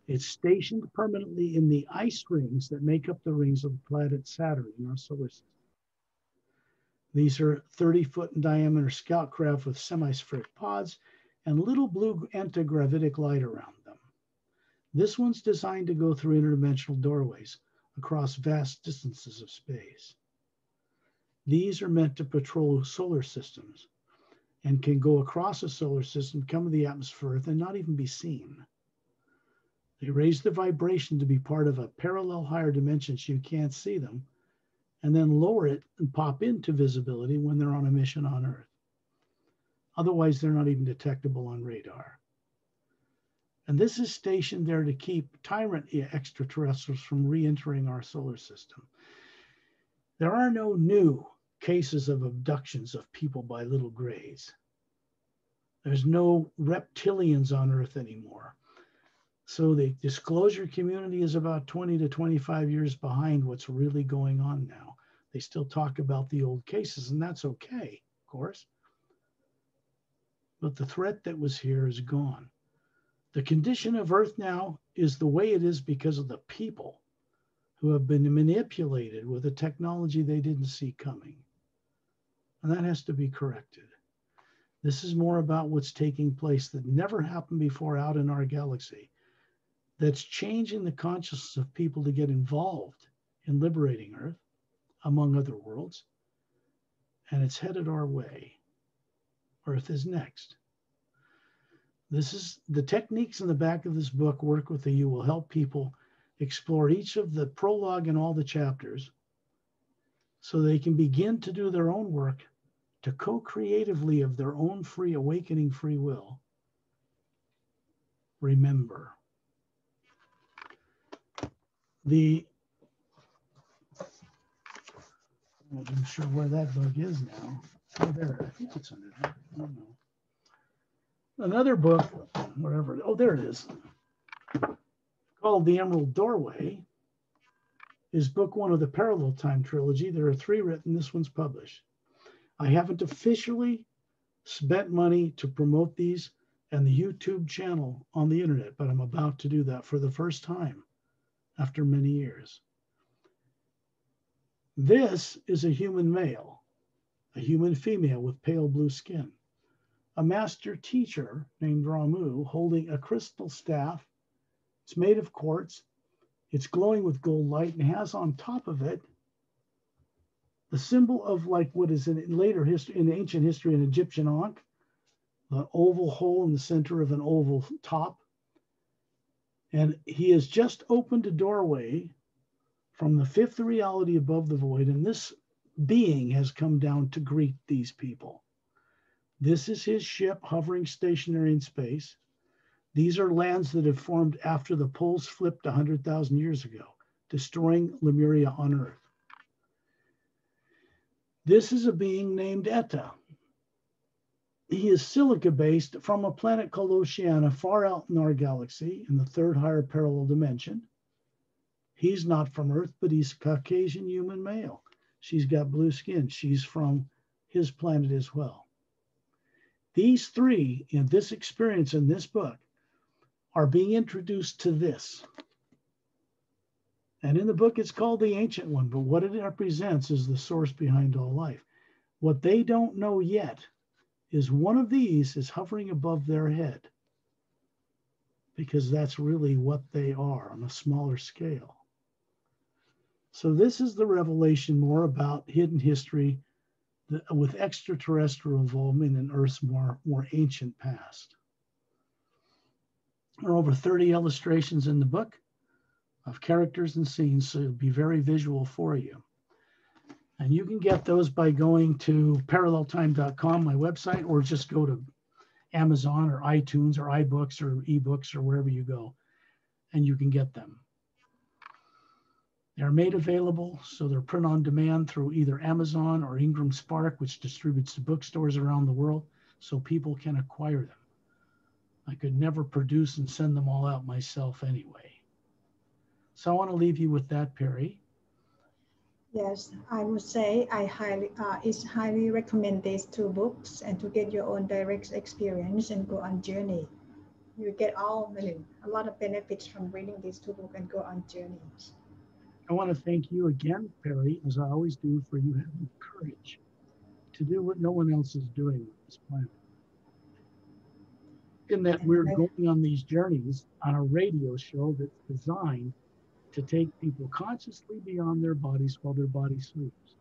It's stationed permanently in the ice rings that make up the rings of the planet Saturn in our solar system. These are 30-foot in diameter scout craft with semi-spheric pods and little blue anti-gravitic light around them. This one's designed to go through interdimensional doorways across vast distances of space. These are meant to patrol solar systems and can go across a solar system, come to the atmosphere, and not even be seen. They raise the vibration to be part of a parallel higher dimension so you can't see them, and then lower it and pop into visibility when they're on a mission on Earth. Otherwise, they're not even detectable on radar. And this is stationed there to keep tyrant extraterrestrials from re-entering our solar system. There are no new cases of abductions of people by little grays. There's no reptilians on Earth anymore. So the disclosure community is about 20 to 25 years behind what's really going on now. They still talk about the old cases, and that's okay, of course. but the threat that was here is gone. The condition of Earth now is the way it is because of the people who have been manipulated with a technology they didn't see coming. And that has to be corrected. This is more about what's taking place that never happened before out in our galaxy, that's changing the consciousness of people to get involved in liberating Earth, among other worlds. And it's headed our way. Earth is next. This is the techniques in the back of this book, Work with the You, will help people explore each of the prologue and all the chapters so they can begin to do their own work to co-creatively of their own free awakening free will. Remember. I'm not even sure where that book is now. Oh, there. I think it's under there. I don't know. Another book, wherever. Oh, there it is. Called The Emerald Doorway, is book one of the Parallel Time trilogy. There are 3 written. This one's published. I haven't officially spent money to promote these and the YouTube channel on the internet, but I'm about to do that for the first time after many years. This is a human male, a human female with pale blue skin, a master teacher named Ramu holding a crystal staff. It's made of quartz. It's glowing with gold light and has on top of it the symbol of like what is in later history, in ancient history, an Egyptian ankh, the oval hole in the center of an oval top. And he has just opened a doorway from the 5th reality above the void, and this being has come down to greet these people. This is his ship hovering stationary in space. These are lands that have formed after the poles flipped 100,000 years ago, destroying Lemuria on Earth. This is a being named Etta. He is silica-based from a planet called Oceania, far out in our galaxy, in the 3rd higher parallel dimension. He's not from Earth, but he's a Caucasian human male. She's got blue skin. She's from his planet as well. These 3, in this experience in this book, are being introduced to this. And in the book, it's called the Ancient One, but what it represents is the source behind all life. What they don't know yet is one of these is hovering above their head, because that's really what they are on a smaller scale. So this is the revelation more about hidden history with extraterrestrial involvement in Earth's more ancient past. There are over 30 illustrations in the book of characters and scenes, so it'll be very visual for you. And you can get those by going to paralleltime.com, my website, or just go to Amazon or iTunes or iBooks or eBooks or wherever you go, and you can get them. They're made available, so they're print on demand through either Amazon or Ingram Spark, which distributes to bookstores around the world, so people can acquire them. I could never produce and send them all out myself anyway. So I want to leave you with that, Perry. Yes, I would say I highly recommend these 2 books, and to get your own direct experience and go on journey. You get a lot of benefits from reading these 2 books and go on journeys. I want to thank you again, Perry, as I always do, for you having the courage to do what no one else is doing on this planet. In that we're going on these journeys on a radio show that's designed to take people consciously beyond their bodies while their body sleeps.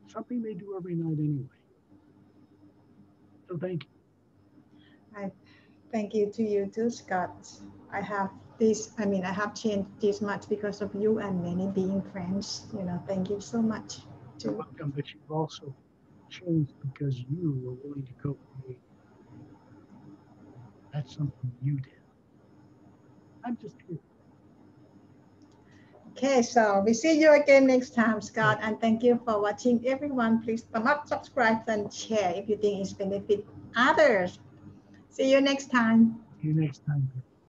Something they do every night anyway. So thank you. Thank you to you too, Scott. I have changed this much because of you and many being friends. Thank you so much. You're welcome, but you've also changed because you were willing to co-create. That's something you did. I'm just here. Okay, so we see you again next time, Scott, and thank you for watching, everyone. Please thumb up, subscribe, and share if you think it's benefit others. See you next time. See you next time.